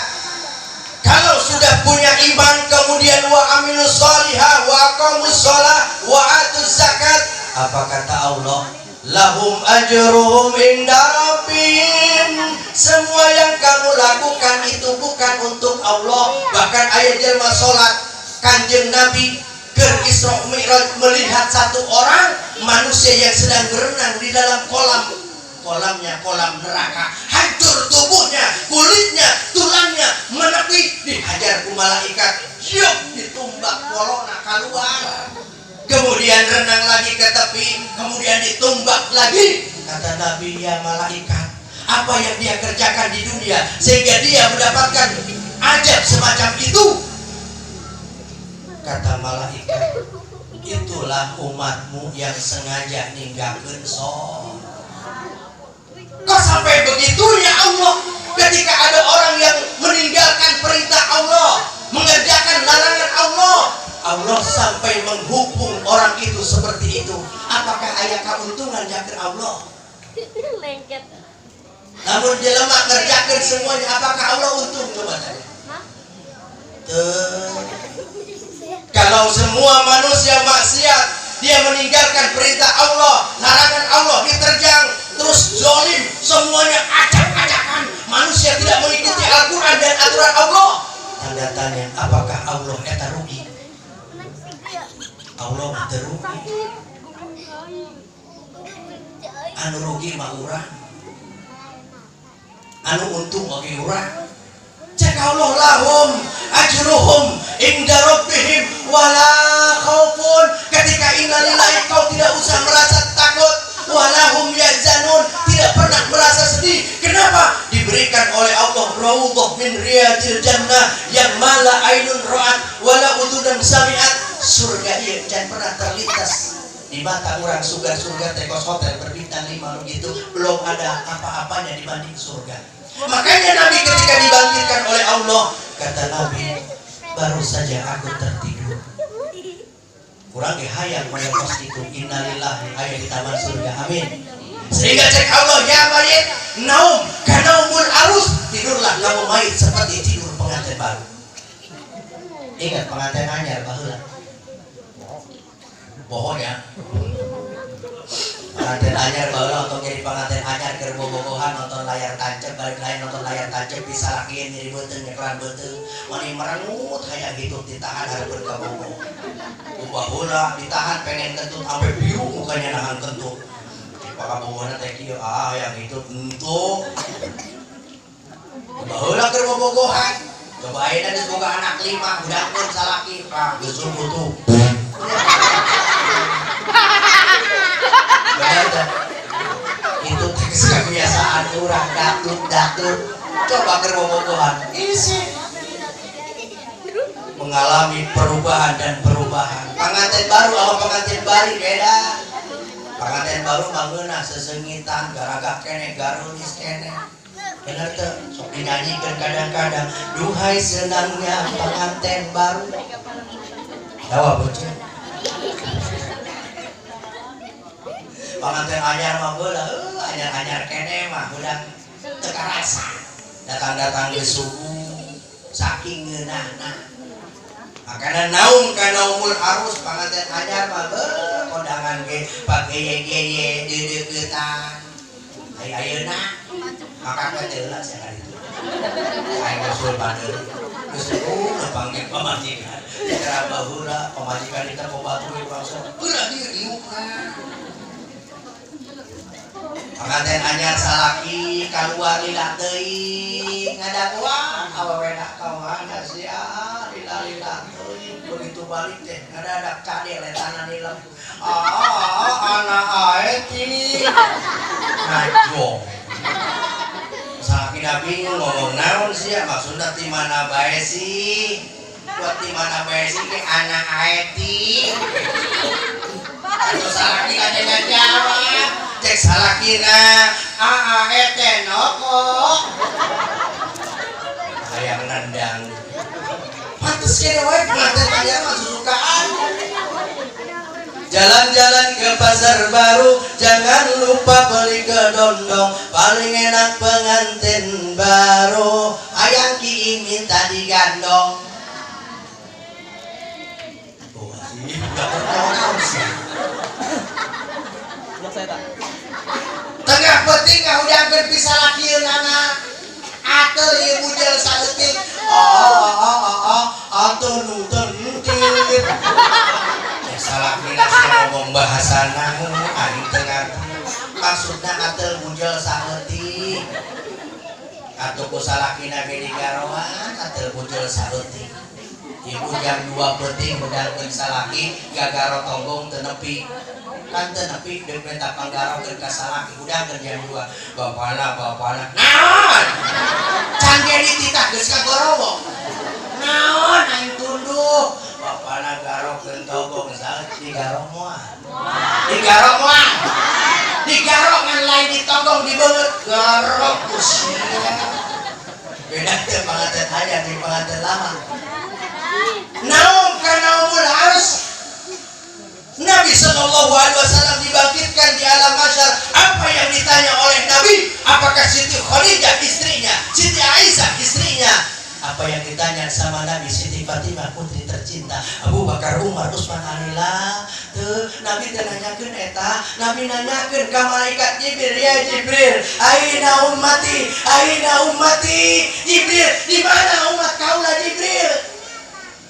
Kalau sudah punya iman, kemudian wa amilus sholihah wa aqamus sholah wa atuz zakat, apa kata Allah? Lahum ajruhum inda rabbihim. Semua yang kamu lakukan itu bukan untuk Allah. Bahkan ayat jelma sholat, Kanjeng Nabi ke Isra Mi'raj melihat satu orang manusia yang sedang berenang di dalam kolamnya kolam neraka, hancur tubuhnya, kulitnya, tulangnya menepi, dihajar ku malaikat, yuk ditumbak polona keluar. Kemudian renang lagi ke tepi, kemudian ditumbak lagi. Kata Nabi, ya malaikat, apa yang dia kerjakan di dunia sehingga dia mendapatkan ajab semacam itu? Kata malaikat, itulah umatmu yang sengaja ninggalkan sholat. Kok sampai begitunya Allah ketika ada orang yang meninggalkan perintah Allah, mengerjakan larangan Allah, Allah sampai menghukum orang itu seperti itu. Apakah ayah keuntungan jakir Allah? Namun jelema ngerjakan semuanya, apakah Allah untung? Coba tanya. Kalau semua manusia maksiat, dia meninggalkan perintah Allah, larangan Allah diterjang, terus zolim, semuanya acak-acakan, manusia tidak mengikuti Al-Quran dan aturan Allah. Tanda tanya, apakah Allah eta rugi? Allah terugi. Anu rugi mah urang, anu untung oge urang. Cek Allah, lahum ajruhum inda rabbihim wala khaufun. Ketika innalillahi, kau tidak usah merasa takut, walahum yahzanun, tidak pernah merasa sedih. Kenapa? Diberikan oleh Allah raudhah min riyadil jannah yang mala ainun ra'at wala udhunun sami'at. Surga yang jangan pernah terlintas di mata orang. Surga tekos hotel berbintang 5 begitu, belum ada apa-apanya dibanding surga. Makanya Nabi ketika dibangkitkan oleh Allah, kata Nabi, baru saja aku tertidur. Kurang hayang melepos itu, innalillahi hayang di taman surga, amin. Sehingga cek Allah, ya mayit, naum kanaumul arus, tidurlah kamu mayit seperti tidur pengantin baru. Ingat pengantin anyar baheula. Pokoknya pengantin anyar baheula untuk jadi pengantin anyar keur bobogohan nonton layar tancep, balik lain nonton layar tancep bisa lakiin nyeri beuteung nyeklan beuteung mani merengut hayang hidup ditahan hareupeun ka bogo. Baheula ditahan pengen kentut sampai biru mukanya nahan kentut. Pak bogona teh kieu yang hidup entuk. Baheula keur bobogohan. Coba ayeuna geus boga anak 5, budakkeun salaki, Pak, geus butuh. Bener. Itu teks kebiasaan urang datut. Coba keur bobogohan. Isi mengalami perubahan dan perubahan. Pengantin baru sama pengantin bari beda. Pengantin baru bangeunah sesengitan garaga keneh garunis keneh. Bener teh, sok dinyanyikan kadang-kadang. Duhai senangnya pengantin baru. Dawa bocah. Pengantin anyar mah beula, anyar-anyar keneh mah udah teu karasa. Datang-datang ge suhu saking ngeunahna. Makanya naum kanaumul arus pengantin anyar mah kondangan ge pageye-geye deudeutan. Ayeuna maka keteula sia kali itu. Aing usul badeul. Geus panggil pamajikan. Cara baheula pamajikan kita pembatu ge langsung. Ulah dieu diukna. Pengantin anyar salaki kaluar lila teuing ngadaguan awewena kawana sia lila teuing begitu balik teh ngadadak cade letana nilem anak aeti najong salaki nabi ngomong naon sia maksudna ti mana bae sih buat ti mana bae sih ke anak aeti atuh salaki kadengan jawab cek salakina ete nokok hayang nendang pantes kene wae pengantin anyar mah susukaan. Jalan-jalan ke pasar baru, jangan lupa beli kedondong, paling enak pengantin baru hayang ki minta digandong. Oh sih enggak tahu sih. Tengah penting ngahudangkeun bisa lakieun anak atel ieu bujel saeutik atuh nu tentit salakina ngomong bahasana aing teu ngarti maksudna atel bujel saeutik atuh ku salakina ge digaroan atel bujel saeutik ibu jam 2 penting ngahudangkeun salaki gagaro tonggong teu nepi kan teu nepi deuk minta panggarokeun ka salaki udah kerjaan 2 bapana naon can ge dititah geus kagorowok naon aing tunduk bapana garokeun togong saeutik digaro moal digaro ngan lain ditogong dibeungeut garok usia beda teh pengantin anyar jeung pengantin lama naon kanaumul harus Nabi Sallallahu Alaihi Wasallam dibangkitkan di alam mahsyar. Apa yang ditanya oleh Nabi? Apakah Siti Khadijah istrinya, Siti Aisyah istrinya? Apa yang ditanya sama Nabi? Siti Fatimah putri tercinta, Abu Bakar, Umar, Utsman, Alilah. Tuh Nabi nanyakeun eta, Nabi nanyakeun ka malaikat Jibril, ya Jibril, aina ummati, Jibril, di mana umat kaula Jibril?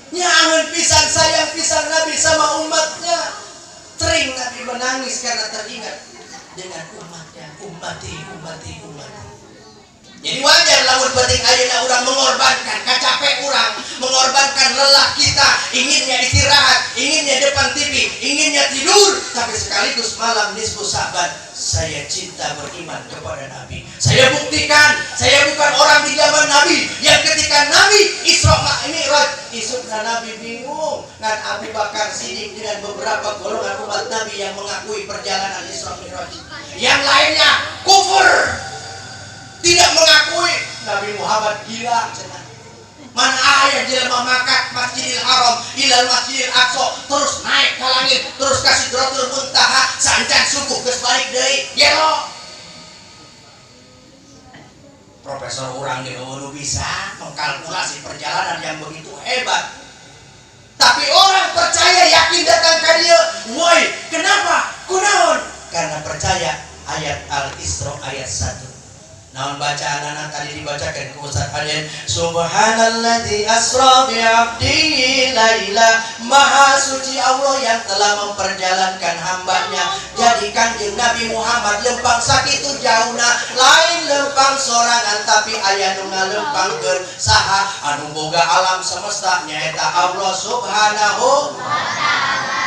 Nyaheun pisan sayang pisan Nabi sama umatnya. Sering Nabi menangis karena teringat dengan umatnya, ummati. Jadi wajar lamun penting ayeuna urang mengorbankan kacapek urang, mengorbankan lelah kita, inginnya istirahat, inginnya depan TV, inginnya tidur, tapi sekaligus malam nisfu Sa'ban saya cinta beriman kepada Nabi. Saya buktikan, saya bukan orang di zaman Nabi yang ketika Nabi Isra Mi'raj, isukna Nabi bingung dan Abu Bakar Siddiq dengan beberapa golongan umat Nabi yang mengakui perjalanan Isra Mi'raj. Yang lainnya kufur. tidak mengakui Nabi Muhammad gila cenah. Mana aya jelema makat Masjidil Haram ilal Masjidil Aqsa terus naik ke langit terus ka Sidratul Muntaha sancan subuh geus balik deui gelo. Profesor urang ge nu bisa mengkalkulasi perjalanan yang begitu hebat. Tapi orang percaya yakin datang ke dia. Woi, kenapa? Kunaon? Karena percaya ayat Al-Isra ayat 1. Naon bacaan anak tadi dibacakan ke Ustaz Aden. Subhanalladzi asra bi 'abdihi laila. Maha suci Allah yang telah memperjalankan hambanya. Jadi Kanjeng Nabi Muhammad lempang sakitu jauna lain lempang sorangan tapi aya nu ngalempangkeun saha anu boga alam semesta nyaeta Allah Subhanahu wa taala.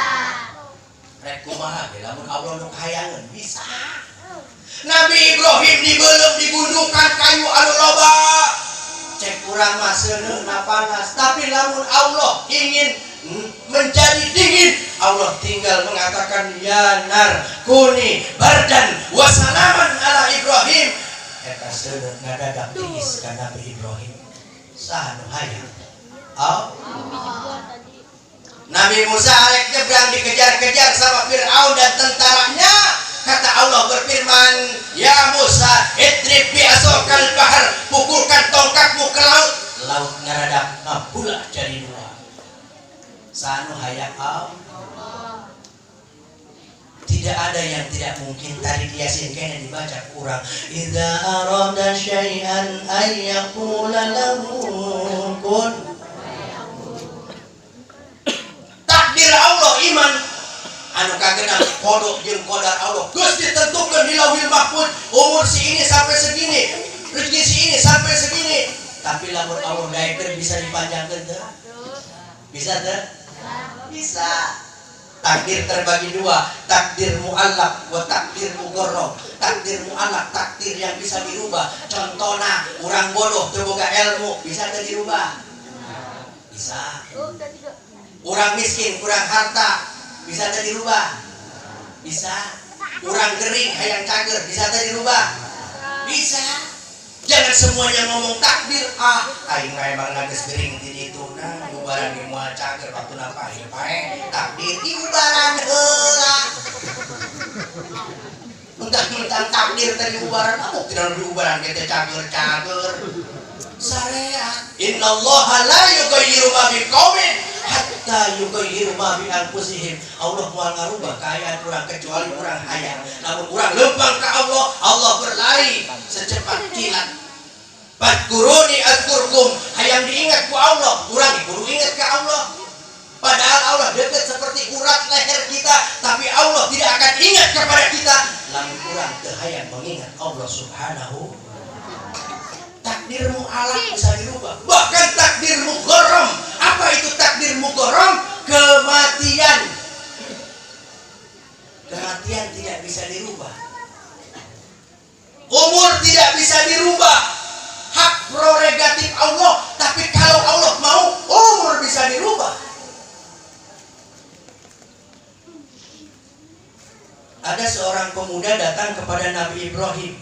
Rek kumaha ge lamun Allah nu kayangeun bisa. Nabi Ibrahim dibelem digundukan kayu anu loba. Cek kurang mah seuneuna panas, tapi lamun Allah ingin menjadi dingin, Allah tinggal mengatakan ya nar kuni bardan wa salaman ala Ibrahim. Eta seuneut ngadadak tiis ka Nabi Ibrahim. Saha nu hayang? Nabi Musa arek nyebrang dikejar-kejar sama Firaun dan tentaranya. Kata Allah berfirman, ya Musa, idrib bi asokal bahar, pukulkan tongkatmu ke laut. Laut ngaradak ngabulah jadi dua. Sanu hayang Allah. Tidak ada yang tidak mungkin. Tadi Yasin kena dibaca kurang. Idza arada syai'an ay yaqula lahu kun. Takdir Allah iman anu kagenap kodok jeung kodar Allah geus ditentukeun di Lauhil Mahfuz. Umur si ini sampai segini, rezeki si ini sampai segini. Tapi lamun Allah daekeun bisa dipanjangkeun teu? Bisa teu? Bisa. Takdir terbagi dua, takdir mu'allaq wa takdir mugharrab. Takdir mu'allaq, takdir yang bisa dirubah. Contohna urang bodoh teu boga ilmu, bisa teu dirubah? Bisa. Urang miskin, kurang harta, bisa tadi dirubah? Bisa. Urang gering hayang cager, bisa tadi dirubah? Bisa. Jangan semuanya ngomong takdir. Aing mah emang geus gering di ditu nah ubaran ge moal cager waktuna pae pae takdir diubaran heula. Mentang-mentang takdir tadi ubaran atuh tidak diubaran ge teh cager-cager. Syariat. Innallaha la yughayyiru ma biqaumin hatta yughayyiru ma bi anfusihim. Allah moal ngarubah kaayaan urang kecuali urang hayang. Namun urang lempang ka Allah, Allah berlari secepat kilat. Fadkuruni azkurkum, hayang diingat ku Allah, urang kudu ingat ka Allah. Padahal Allah dekat seperti urat leher kita, tapi Allah tidak akan ingat kepada kita. Lamun urang teu hayang mengingat Allah Subhanahu. Takdir mu'allaq bisa dirubah. Bahkan takdir mugharram. Apa itu takdir mugharram? Kematian. Kematian tidak bisa dirubah. Umur tidak bisa dirubah. Hak prerogatif Allah. Tapi kalau Allah mau, umur bisa dirubah. Ada seorang pemuda datang kepada Nabi Ibrahim.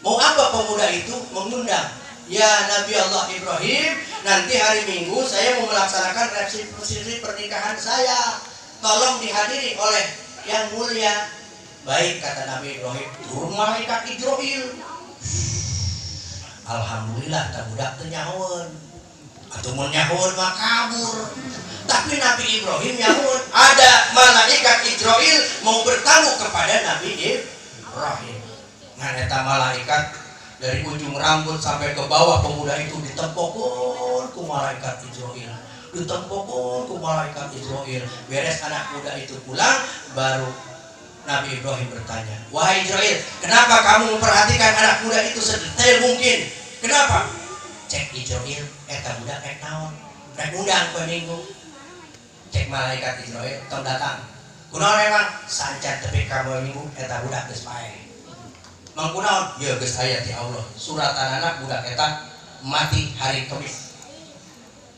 Mau apa pemuda itu? Mengundang, ya Nabi Allah Ibrahim, nanti hari Minggu saya mau melaksanakan resepsi pernikahan saya. Tolong dihadiri oleh yang mulia. Baik, kata Nabi Ibrahim. Turun malaikat Jibril. Alhamdulillah, tak budak tenyawan. Atau mau nyawan mah kabur. Tapi Nabi Ibrahim nyawan. Ada malaikat Jibril mau bertamu kepada Nabi Ibrahim. Nganeta malaikat dari ujung rambut sampai ke bawah pemuda itu ditempokun ku malaikat Jibril. Ditempokun ku malaikat Jibril. Beres anak muda itu pulang, baru Nabi Ibrahim bertanya, wahai Jibril, kenapa kamu memperhatikan anak muda itu sedetail mungkin? Kenapa? Cek Jibril, eta budak rek naon? Rek undang poe Minggu. Cek malaikat Jibril, tong datang. Kunaon emang? Sancan tepi ka poe Minggu eta budak geus pae. Mangkunaon? Ya geus aya ti Allah. Suratanana budak eta mati hari Kamis.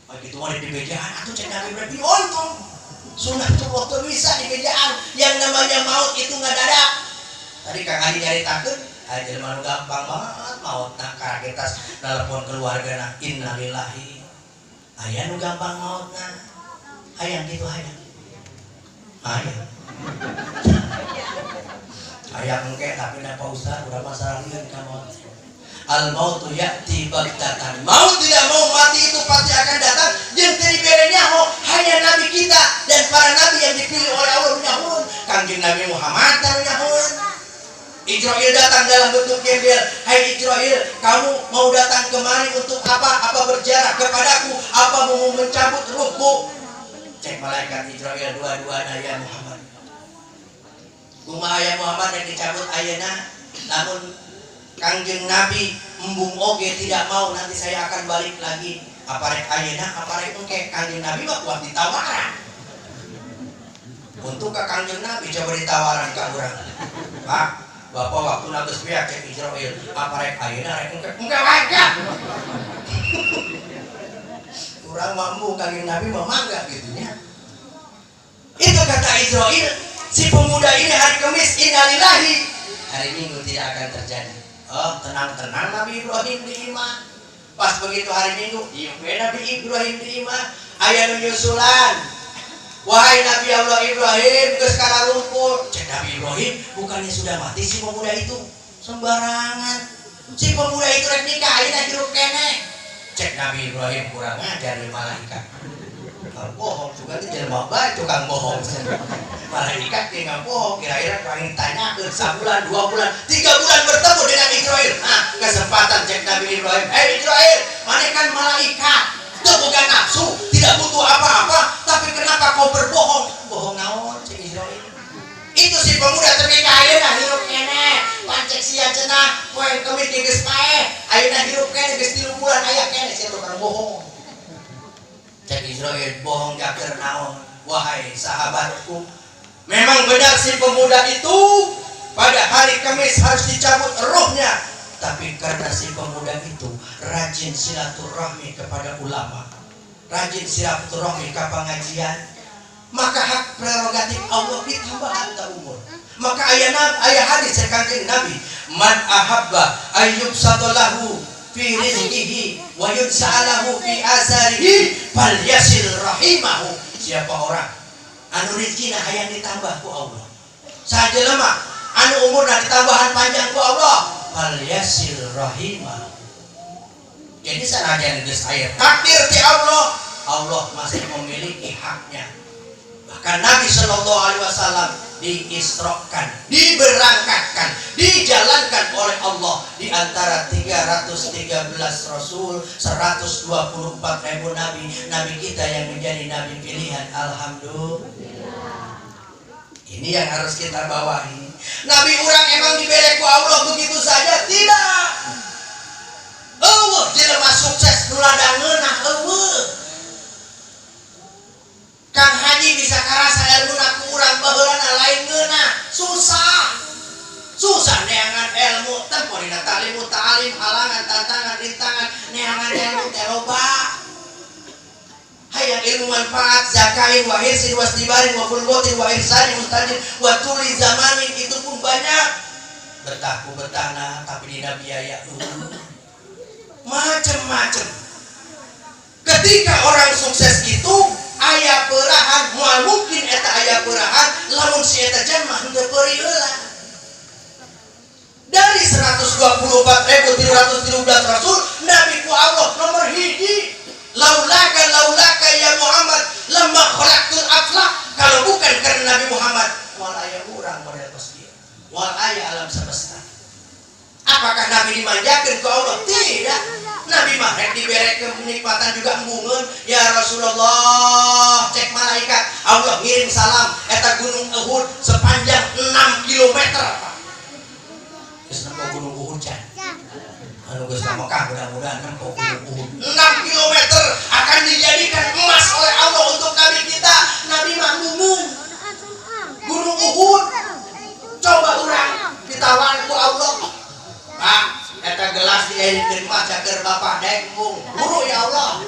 Begitu mah di bejaan atuh cek Nabi Ibrahim ontong. Sunatullah tuh bisa di bejaan. Yang namanya maut itu ngadadak. Tadi Kang Adi nyaritakeun aja mah gampang banget maut nak karakitas telepon keluarga innalillahi aya nu gampang mautna hayang gitu hayang engke tapi na Pak Ustaz udah masalah lieur ka maut al mautu ya'ti baghtatan maut tidak mau mati itu pasti akan datang jeung teu dibere nyaho hanya nabi kita dan para nabi yang dipilih oleh Allah nyahun Kangjeng Nabi Muhammad nyahun Israel datang dalam bentuk gembel. Hai Israel, kamu mau datang kemari untuk apa? Apa berjarak kepadaku? Apa mau mencabut ruhku? Cek malaikat Israel dua-duanya ya Muhammad. Kumaha ya Muhammad yang dicabut ayeuna, namun Kangjeng Nabi embung oge tidak mau nanti saya akan balik lagi. Aparek ayeuna, aparek engke Kangjeng Nabi mah kuat ditawaran. Untuk ke Kangjeng Nabi coba ditawaran ke urang. Pak, Bapak waktu nages biak cek Israel, aparek ayeuna rek engke wae. Urang mampu Kangjeng Nabi mah mangga gitu nya. Itu kata Israel, si pemuda ini hari Kamis innalillahi, hari Minggu tidak akan terjadi. Oh, tenang-tenang Nabi Ibrahim diimah. Pas begitu hari Minggu, iya Nabi Ibrahim diimah. Aya nu nyusulan. Wahai Nabi Allah Ibrahim, geus kararumpul. Cek Nabi Ibrahim, bukannya sudah mati si pemuda itu? Sembarangan. Si pemuda itu rek nikah ayeuna hirup keneh. Cek Nabi Ibrahim kurang ajar di malaikat. Bohong juga di jelema bae tukang bohong. Malaikat dia nggak bohong, kira-kira pengen tanya ke sebulan, 2 bulan, 3 bulan bertemu dengan Israel. Nah, kesempatan cek Nabi Ibrahim. Hei Israel, mana kan malaikat? Itu bukan nafsu, tidak butuh apa-apa, tapi kenapa kau berbohong? Bohong naon cek Israel? Itu si pemuda ternikah ayeuna hirup keneh, pancek sia cenah, poe Kemis geus pae, ayeuna hirup keneh geus 3 bulan aya keneh sia tukang bohong. Cek Israel bohong jaker naon. Wahai sahabatku, memang benar si pemuda itu pada hari Kamis harus dicabut rohnya, tapi karena si pemuda itu rajin silaturahmi kepada ulama, rajin silaturahmi ke pengajian, maka hak prerogatif Allah ditambah harta umur. Maka ayat hadis Kanjeng Nabi, man ahabba ayyubsatalahu fi rizqihi wa yudsa'alahu fi asarihi falyasil rahimahu. Siapa orang anu rizkina hayang ditambah ku Allah, sajelema anu umurna ditambahan panjang ku Allah, falyasil rahimahu. Jadi sanajan geus aya takdir ti Allah, Allah masih memiliki haknya. Bahkan Nabi Shallallahu Alaihi Wasallam diisrokan, diberangkatkan, dijalankan oleh Allah di antara 313 Rasul, 124.000 Nabi. Nabi kita yang menjadi Nabi pilihan. Alhamdulillah. Ini yang harus kita bawahi. Nabi orang emang dibelek ku Allah begitu saja? Tidak. Jelema sukses nuladang ngeunah Kang Haji bisa karasa ilmuna ku urang baheulana lain ngeunah. Susah neangan ilmu tempo dina ta'lim halangan tantangan rintangan neangan ilmu teh loba. Hayang ilmu manfaat zakain wa hirsin wa istibarin wa fulgotin wa ihsanin mustajin wa tuli zamanin itu pun banyak. Betahku betahna tapi dina biaya macem-macem. Ketika orang sukses itu aya peurahan, moal mungkin eta aya peurahan lamun si eta jelema henteu peuri heula. Dari 124.313 Rasul, Nabi ku Allah nomor 1. Laulaka ya Muhammad lamma khalaqtul aflaq. Kalau bukan karena Nabi Muhammad, moal aya urang model pasti. Moal aya alam semesta. Apakah Nabi dimanjakan ke Allah? Tidak. Nabi mah rek dibere kenikmatan juga embungeun. Ya Rasulullah, cek malaikat Allah ngirim salam eta gunung Uhud sepanjang 6 km. Geus nempo gunung Uhud can. Anu geus ka Mekah mudah-mudahan nempo gunung Uhud. 6 km akan dijadikan emas oleh Allah untuk Nabi kita. Nabi mah embungeun. Gunung Uhud coba urang ditawaran ku Allah. Pak, eta gelas dieirikeun mah caker Bapak dek embung. Buru ya Allah.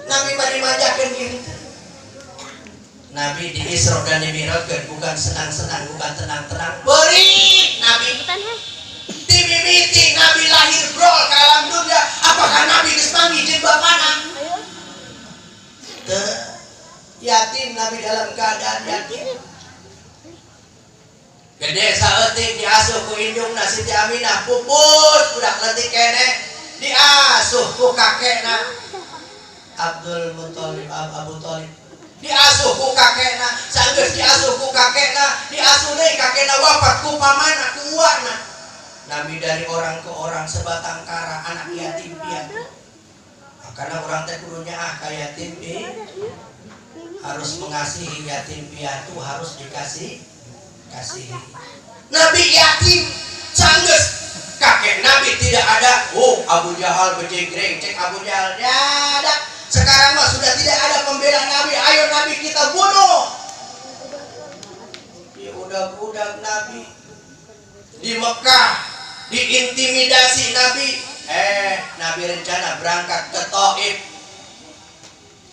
Nabi mah dimanjakeun kieu. Nabi di Isra dan di Mi'raj bukan senang-senang, bukan tenang-tenang. Beri Nabi dimimiti Nabi lahir brol ke alam dunia. Apakah Nabi geus manggi jeung bapana? Teu. Yatim Nabi dalam keadaan yatim. Gede saeutik diasuh ku indungna Siti Aminah, pupus budak leutik keneh diasuh ku kakekna Abdul Muthalib, Abu Thalib. Diasuh ku kakekna, sanggeus diasuh ku kakekna, diasuh deui kakekna wafat ku pamanna, ku uwana. Nabi dari orang ke orang sebatang kara, anak yatim piatu. Karena orang teh kudu nyaah ka yatim piatu, harus mengasihi yatim piatu, harus kasihi. Nabi yatim, sanggeus kakek Nabi tidak ada. Oh, Abu Jahal bejegreng, cek Abu Jahal ada. Sekarang mah sudah tidak ada pembela Nabi. Ayo Nabi kita bunuh. Ya budak-budak Nabi di Mekah diintimidasi Nabi. Nabi rencana berangkat ke Taif.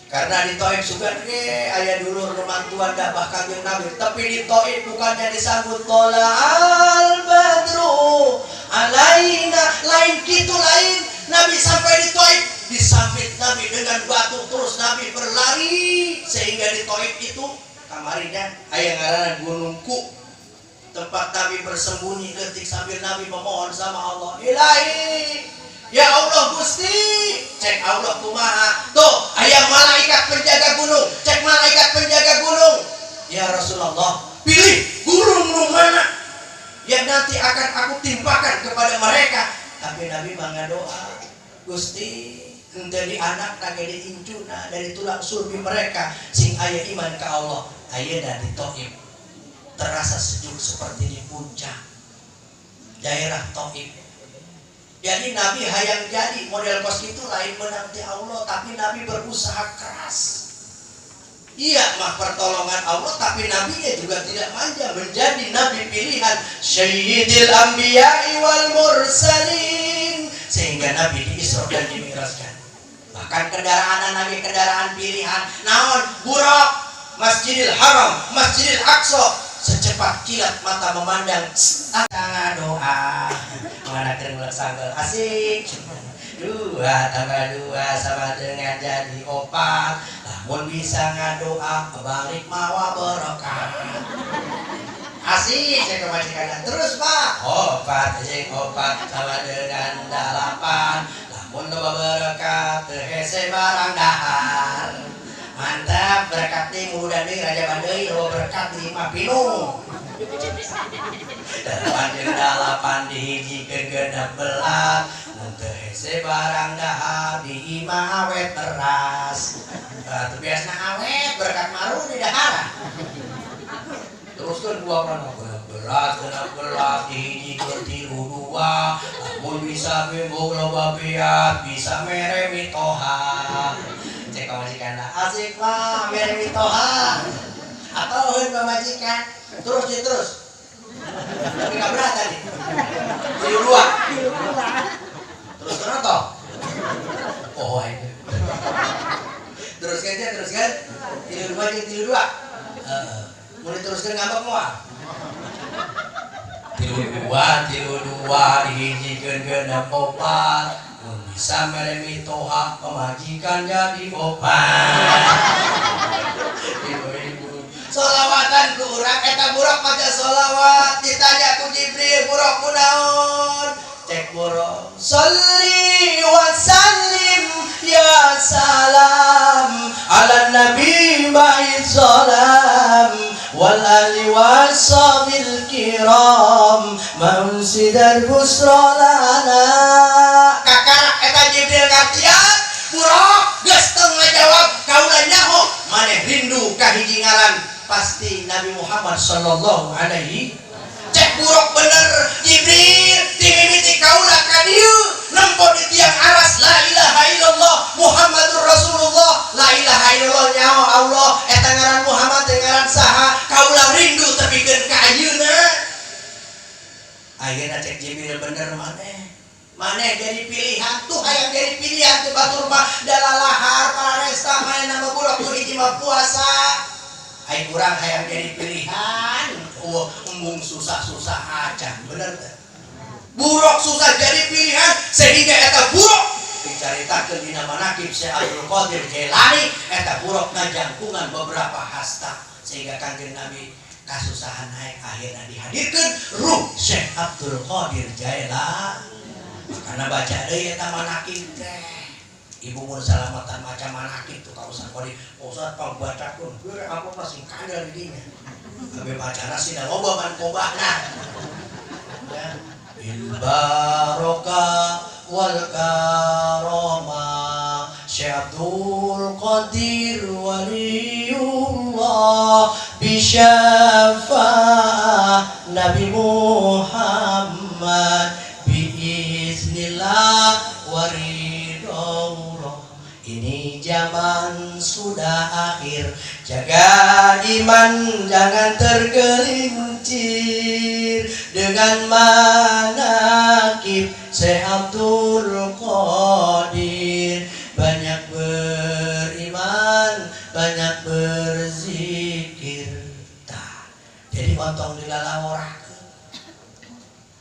Karena di Taif sugan ge aya dulur remantuan dabah kanjeng Nabi. Tapi di Taif bukannya disambut tola'al badru alaina, lain kitu lain. Nabi sampai di Taif disambit Nabi dengan batu, terus Nabi berlari sehingga di Taif itu kamarinya aya ngaranna Gunung Ku, tempat Nabi bersembunyi ketik sambil Nabi memohon sama Allah. Ilahi, ya Allah Gusti, cek Allah kumaha. Tuh aya malaikat penjaga gunung, cek malaikat penjaga gunung. Ya Rasulullah, pilih gunung mana yang nanti akan aku timpakan kepada mereka. Tapi Nabi mah doa, Gusti dari anak nage di incuna dari tulang sulbi mereka sing aya iman ke Allah. Ayeuna di Taif terasa sejuk seperti di puncak daerah Taif. Jadi Nabi hayang jadi model kos itu lain menanti Allah, tapi Nabi berusaha keras. Iya mah pertolongan Allah, tapi Nabinya juga tidak manja, menjadi Nabi pilihan Sayyidil Anbiya'i wal Mursalin, sehingga Nabi di Isra dan di Mi'rajkan. Bahkan kendaraan Nabi kendaraan pilihan, naon Buraq, Masjidil Haram, Masjidil Aqsa, secepat kilat mata memandang. Tangga doa mana kering sanggel asik. 2 tambah 2 sama dengan jadi 4. Lamun bisa ngadoa balik mawa berkah. Asik saya kemajikan. Terus Pak 4 jeung 4 sama dengan 8. Lamun loba berkah teu hese barang dahar. Mantap, berkat di mudah nih Raja Bandai, lo berkat di Mapinu. 8 jeung 8 dihijikeun 16. Mun teu hese barang dahar di imah awet beras. Teu biasana awet berkat maru di dahar. Teruskeun 2 orang beras dihijikeun 32. Lamun bisa bembog loba biat bisa mere mitoha. Cek pamajikan asik mah mere mitoha atau heun pamajikan terus tapi gak berat tadi 32 terus kenapa oh itu teruskan 32 jeung 32 mau diteruskan ngambek moal 32 dihijikeun 64 bisa meremi toha pemajikan jadi obat. Ibu-ibu solawatan ku urang eta Buraq maca solawat ditanya ku Jibril Buraq kunaon cek Buraq sholli wa sallim ya salam ala nabi ba'id salam wal ali washabil kiram mansidar busra lana. Kakak eta Jibril kartian Buraq geus teu ngajawab kaula nyaho maneh rindu ka hiji ngaran pasti Nabi Muhammad sallallahu alaihi. Cek Buraq bener Jibril dimimiti kaula ka dieu nempo di tiang aras la ilaha illallah Muhammadur Rasulullah. La ilaha illallah nyaho Allah eta ngaran Muhammad teh ngaran saha kaula rindu tepikeun ka ayeuna. Ayeuna cek Jibril bener maneh jadi pilihan tuh hayang jadi pilihan tuh batur mah dalalahar para resta main nama Buraq tuh hiji mah puasa. Ai kurang hayang jadi pilihan. Embung susah-susah aja, bener teh. Buruk susah jadi pilihan sehingga eta buruk dicaritakeun dina manaqib Syekh Abdul Qadir Jailani, eta buruk ngajangkungan beberapa hasta sehingga Kanjeng Nabi kasusahan naik akhirnya dihadirkan ruh Syekh Abdul Qadir Jailani. Karena baca deui eta manaqib teh. Ibu mun salamatan maca manaqib tuh kausan kodi Ustaz pambacakeun geure apa masih kandel di dinya. Kabeh bacana sih da loba man kobahna. Ya. Bil barokah wal karomah Syekh Abdul Qadir waliullah bisyafa'ah Nabi Muhammad biiznillah waridullah. Ini zaman sudah akhir, jaga iman jangan tergelincir dengan manaqib Syekh Abdul Qadir. Banyak beriman, banyak berzikir. Jadi ontong dilalaworakeun.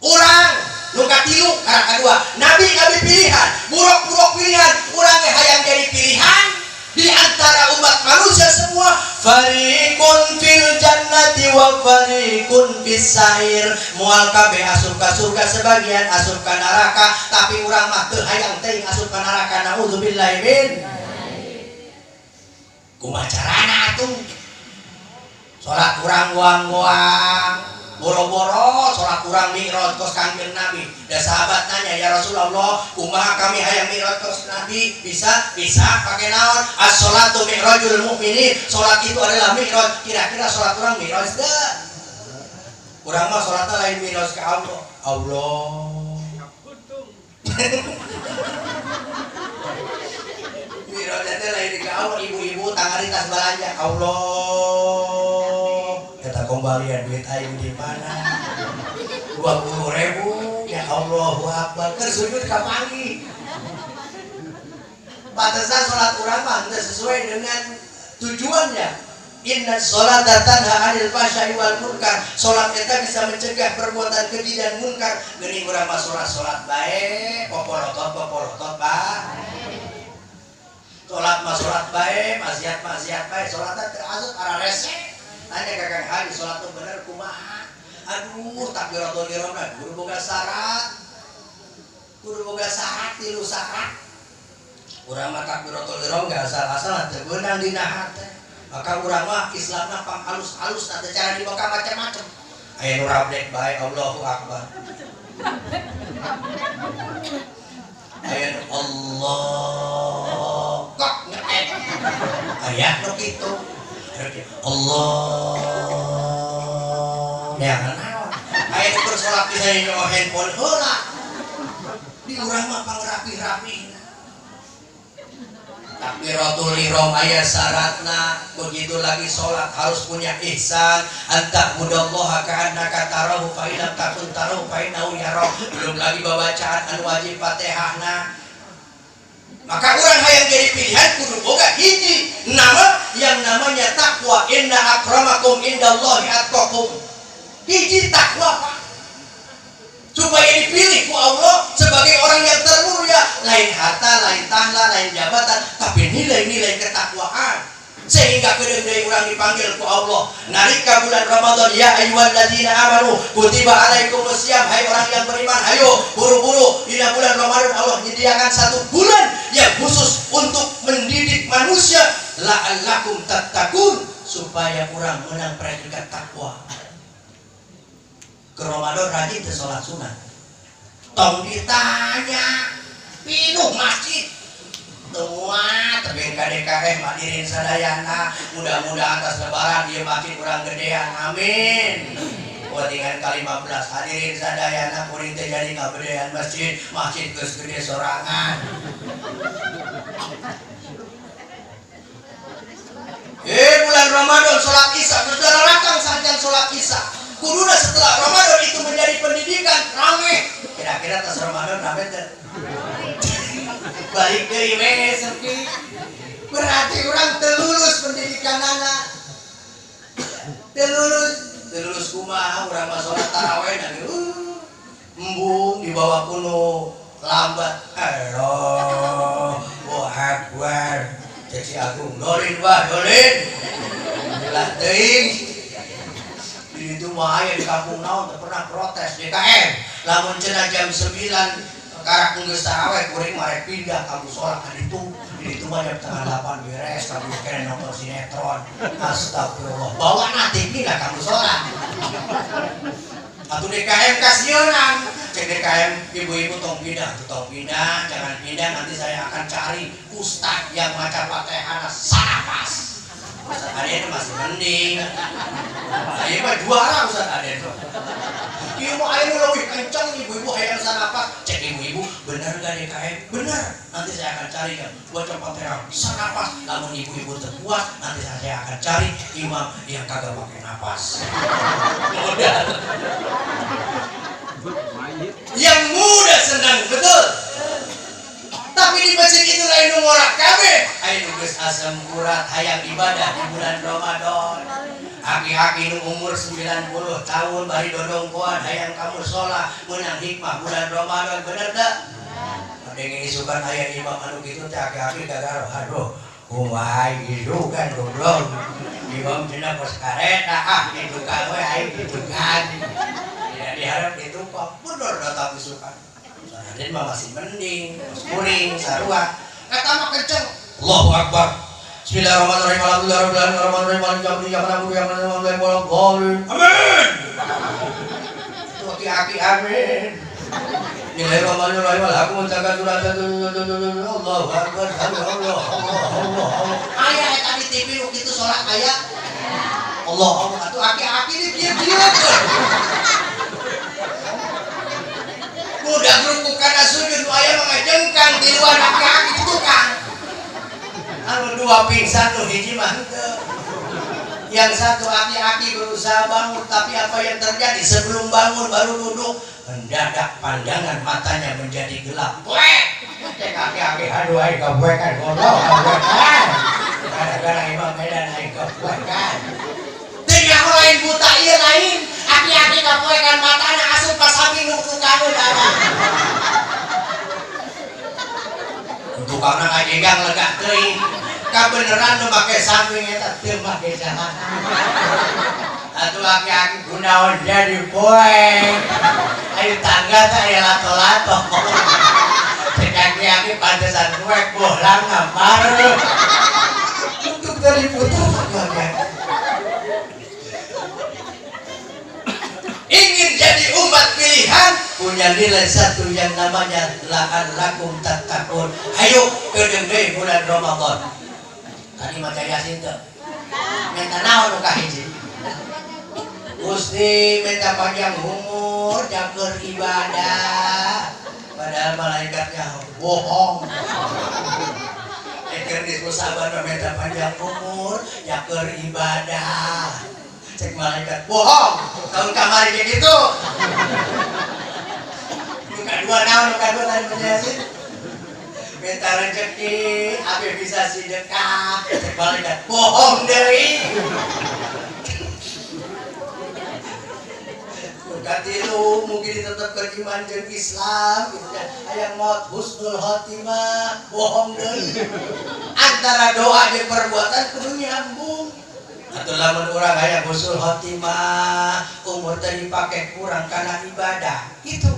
Urang nu katilu karena kedua nabi pilihan, buruk pilihan, urang hayang jadi pilihan di antara umat manusia semua. Fariqun fil jannati wa fariqun fis sa'ir. Moal kabeh asup ka surga, sebagian asup ka neraka, tapi urang mah teu hayang teuing asup ka neraka. Naudzubillahi min. Kumaha carana atuh? Salat urang goang-goang, boro-boro salat urang mi'raj kos Kanjeng Nabi. Da sahabat nanya, "Ya Rasulullah, kumaha kami hayang mi'raj kos Nabi?" Bisa pakai naon? As-sholatu mi'rajul mukminin. Salat itu adalah mi'raj. Kira-kira salat urang mi'raj teu? Urang mah salatna lain mi'raj ka Allah. Mi'raj teh lain ka Allah. Ibu-ibu tangari tas belanja. Kata kembalian duit aing di mana? 20.000. Ya Allahu Akbar. Keur sujud ka panggi. Pantesan salat urang mah teu sesuai dengan tujuannya. Inna sholata tanha 'anil fahsya'i wal munkar. Salat eta bisa mencegah perbuatan keji dan munkar. Geuning urang mah salat bae, popolotot bae. Salat mah salat bae, maksiat bae. Salat teh asup ara rese. Tanya ke Kang Haji, sholat itu bener kumaha? Aduh, takbiratul ihram kudu boga syarat. Tilu syarat. Urang mah takbiratul ihram gak asal-asalan teu beunang dina hate. Maka urang mah Islamna pang halus-halus teh cara diboga macam-macam. Aya nu rablek bae Allahu Akbar. Aya nu Allah kok ngetek. Aya nu kitu. Allah ya naon aya nu bersolat bisa nyawa handphone heula di urang mah pang rapi-rapi. Takbiratul ihram aya syaratna. Begitu lagi salat harus punya ihsan, anta mudallaha ka'annaka tarahu fa illam takun tarahu fa innahu yarah. Belum lagi babacaan anu wajib Fatihahna. Maka orang hayang jadi pilihan kudu boga hiji nama yang namanya takwa. Inna akramakum indallahi atqakum. Hiji takwa, Pak. Supaya dipilih ku Allah sebagai orang yang termulia. Lain harta, lain tahta, lain jabatan, tapi nilai-nilai ketakwaan. Sehingga kedeng-kedeng orang dipanggil ku Allah. Nalika bulan Ramadan, ya ayyuhalladzina amanu kutiba alaikumusiyam. Hai orang yang beriman, ayo buru-buru di bulan Ramadan Allah menyediakan satu bulan yang khusus untuk mendidik manusia la'allakum tattaqun, supaya orang menang predikat takwa. Ke Ramadan rajin teu salat sunat. Tong ditanya, pinuh masjid. Semua terbing KDKM hadirin sadayana, mudah-mudahan atas lebaran dia masjid kurang gedean, amin. Dengan kali 15 hadirin sadayana kuring teh jadi kagedean masjid geus gede sorangan. Bulan Ramadan salat Isya, saudara rakang sanjan salat Isya. Kuduna setelah Ramadan itu menjadi pendidikan rame. Kira-kira tas Ramadan rame teh. Balik dari sepi. Berarti orang terlulus pendidikan anak. Delulus kumaha urang mah salat tarawih nangis embung dibawa kuno lambat Allah Akbar Ceci Agung dolin lah teuing di itu mah aya di kampung naon teu pernah protes DKM lamun cenah jam 9 karak geus tarawih kuring mare pindah ka mushola ka ditu di ditu mah jam 7:30 beres ka kene nonton sinetron astagfirullah bawa TV lah ka mushola atuh DKM kasionan cek DKM ibu-ibu tong pindah jangan pindah nanti saya akan cari ustad yang maca Fatihah sanapas Ustaz Aden masih mending saya mah juara Ustaz Aden ieu mah aya leuwih kencang ibu-ibu hayang sanapas cek ibu-ibu bener gak DKM bener nanti saya akan cari kan baca Fatihah sanapas lamun ibu-ibu terpuas nanti saya akan cari imam yang kagak pakai napas yang muda senang betul tapi di masjid itu lain ngorak kabeh aya nu geus asam urat hayang ibadah di bulan Ramadan aki-aki nu umur 90 tahun bari dodongkoan hayang kamu sholat menang hikmah bulan Ramadan bener teh adenge isukan aya imam anu kitu teh aki-aki gagaro aduh kumaha gitu kan goblok imam cenah pos kareta itu kan we aing itu kan tidak diharap itu kok bener datang isukan Raden mah masih mending, kuring, sarua. Kata mah kenceng. Allahu Akbar. Bismillahirrahmanirrahim. Alhamdulillahirrahmanirrahim. Amin. Itu aki-aki amin. Bismillahirrahmanirrahim. Aku menjaga surat Allahu Akbar. Allah. Aya eta di TV lu kitu salat aya. Allah. Atuh aki-aki di kieu-kieu. Udah gerukukan sujud aya mangajengkan di luar aki-aki itu kan anu dua pingsan tuh hiji mah yang satu aki-aki berusaha bangun tapi apa yang terjadi sebelum bangun baru duduk mendadak pandangan matanya menjadi gelap buek cek aki-aki aduh aing kebuekan goblok kebuekan gara-gara imam medan aing kebuekan tinggal lain buta ieu lain aki-aki kebuekan matana asup ka samping nu tukang darah tukangna ngajenggang lega teuing kabeneran nu make samping eta teu make jalan atuh aki-aki kunaon jadi poek ayo tangga teh aya lato-lato cek aki-aki pantesan poek bohlang ngampar untuk dari putar ingin jadi umat pilihan punya nilai satu yang namanya la'allakum tattaqun. Ayo kedeung deui bulan Ramadan. Tadi maca Yasin teh. Minta naon ka hiji? Gusti minta panjang umur, jaker ibadah. Padahal malaikatnya bohong. Eker diskusaban minta panjang umur, jaker ibadah. Cek malaikat bohong tahun kamari kayak gitu luka dua tadi menyasin minta rezeki apa bisa sedekah cek malaikat bohong dari luka tilu mungkin tetap beriman jeung Islam gitu kan hayang maut husnul khotimah bohong dari antara doa dan perbuatan kudu nyambung atau lamun urang aya husnul khotimah umur tadi dipakai kurang karena ibadah gitu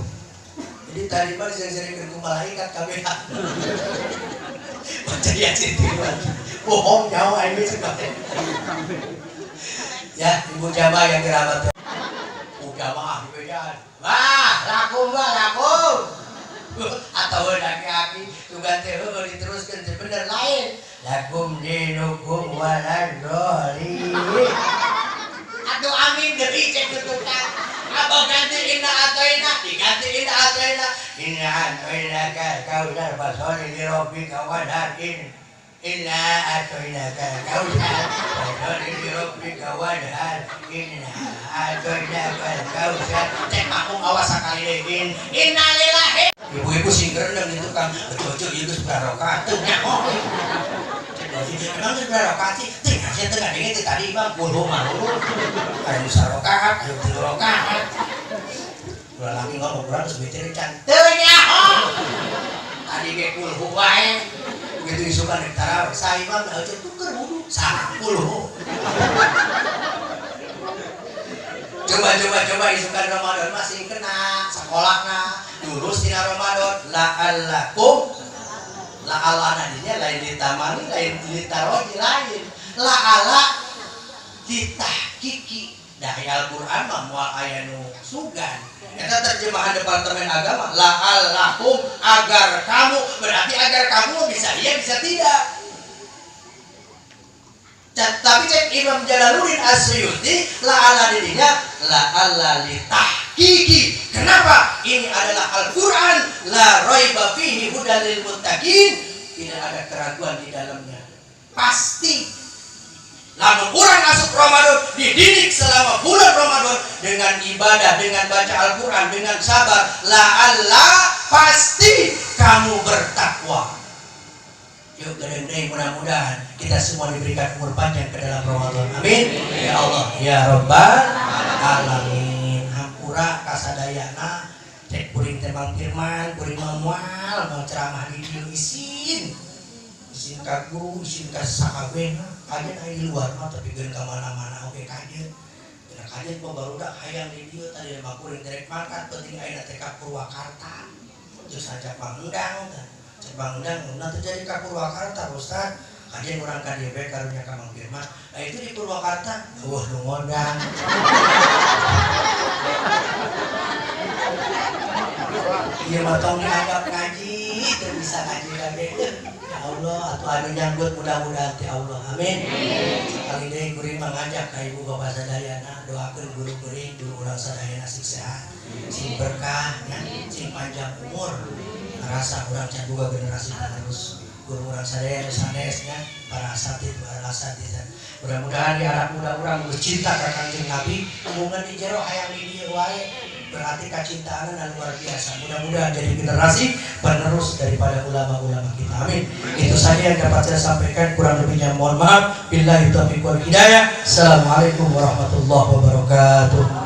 jadi tadi mah disering-sering ku malaikat kabeh baca Yasin tiluan bohong nyawa ini sekali ya ibu jamaah yang dirahmati jamaah bedaan wah lakum atau laki-laki tugas teh diteruskan bener lain lakum dinukum waladoli aduh amin deui cek tukang abah ganti inna atoina diganti inna atoina inna atoina kausar basori di rabbika wadharin inna atoina kausar basori di rabbika wadharin inna atoina kausar cek makmum awas sakali deui inna lillahi ibu-ibu sing gerendeng itu kan betul-betul itu barokah tuh nyaho cek Emang itu berapa rakaat sih? Saya tengah dingin tadi bang, 10 malu. Ayo rakaat, ayo 3 rakaat. Udah lagi ngomong kurang terus bicara cantiknya. Tadi kayak 10 wae. Begitu isukan dari tarawih, saya bang nggak usah tuker wudu 10. Coba isukan Ramadan masih kena sekolahna lulus di Ramadan la'allakum la'ala nadinya lain ditamani lain ditaroji lain la'ala ditahkiki dari Al-Quran mah mual ayanu sugan itu terjemahan Departemen Agama la'allakum agar kamu berarti agar kamu bisa iya bisa tidak. Tapi cek Imam Jalaluddin As-Suyuti la'ala dirinya la'ala litahkiki. Kenapa? Ini adalah Al-Quran la raiba fihi hudal lil muttaqin. Tidak ada keraguan di dalamnya. Pasti. Namun orang masuk Ramadan dididik selama bulan Ramadan dengan ibadah, dengan baca Al-Quran, dengan sabar. La'alla pasti kamu bertakwa. Yuk gede-gede mudah-mudahan kita semua diberikan umur panjang ke dalam Ramadan. Amin. Ya Allah, ya Rabbal alamin. Hampura kasadayana cek kuring temang firman, kuring mamual, mau ceramah di dieu isin ka guru, isin ka sakabehna. Kajen aya di luar mah tapi geun ka mana-mana oge kajen. Dina kajen mah barudak hayang di dieu tadi mah kuring derek mangkat penting aya teh ka Purwakarta. Terus ajak pangundang tah. Bangdang, nanti jadi ke Purwakarta, Ustaz. Kajian orang KDB karunya Kamang Firman. Nah itu di Purwakarta, wah lu ngondang. Iya matong dianggap ngaji, itu bisa ngaji kabeh. Ya Allah, atuh anu nyambut mudah-mudahan ti Allah. Amin. Sekali deui kuring mangajak ka ibu bapak sadayana doakeun guru kuring dulu urang sadayana sing sehat, sing berkah, sing panjang umur. Rasa kurang juga generasi penerus guru orang sadaya sanesnya para asatid para asatid mudah-mudahan di anak muda orang bercinta ke Kanjeng Nabi hubungan di jero hayang di dieu wae berarti kecintaan dan luar biasa mudah-mudahan jadi generasi penerus daripada ulama-ulama kita amin. Itu saja yang dapat saya sampaikan kurang lebihnya mohon maaf billahi taufiq wal hidayah. Assalamualaikum warahmatullahi wabarakatuh.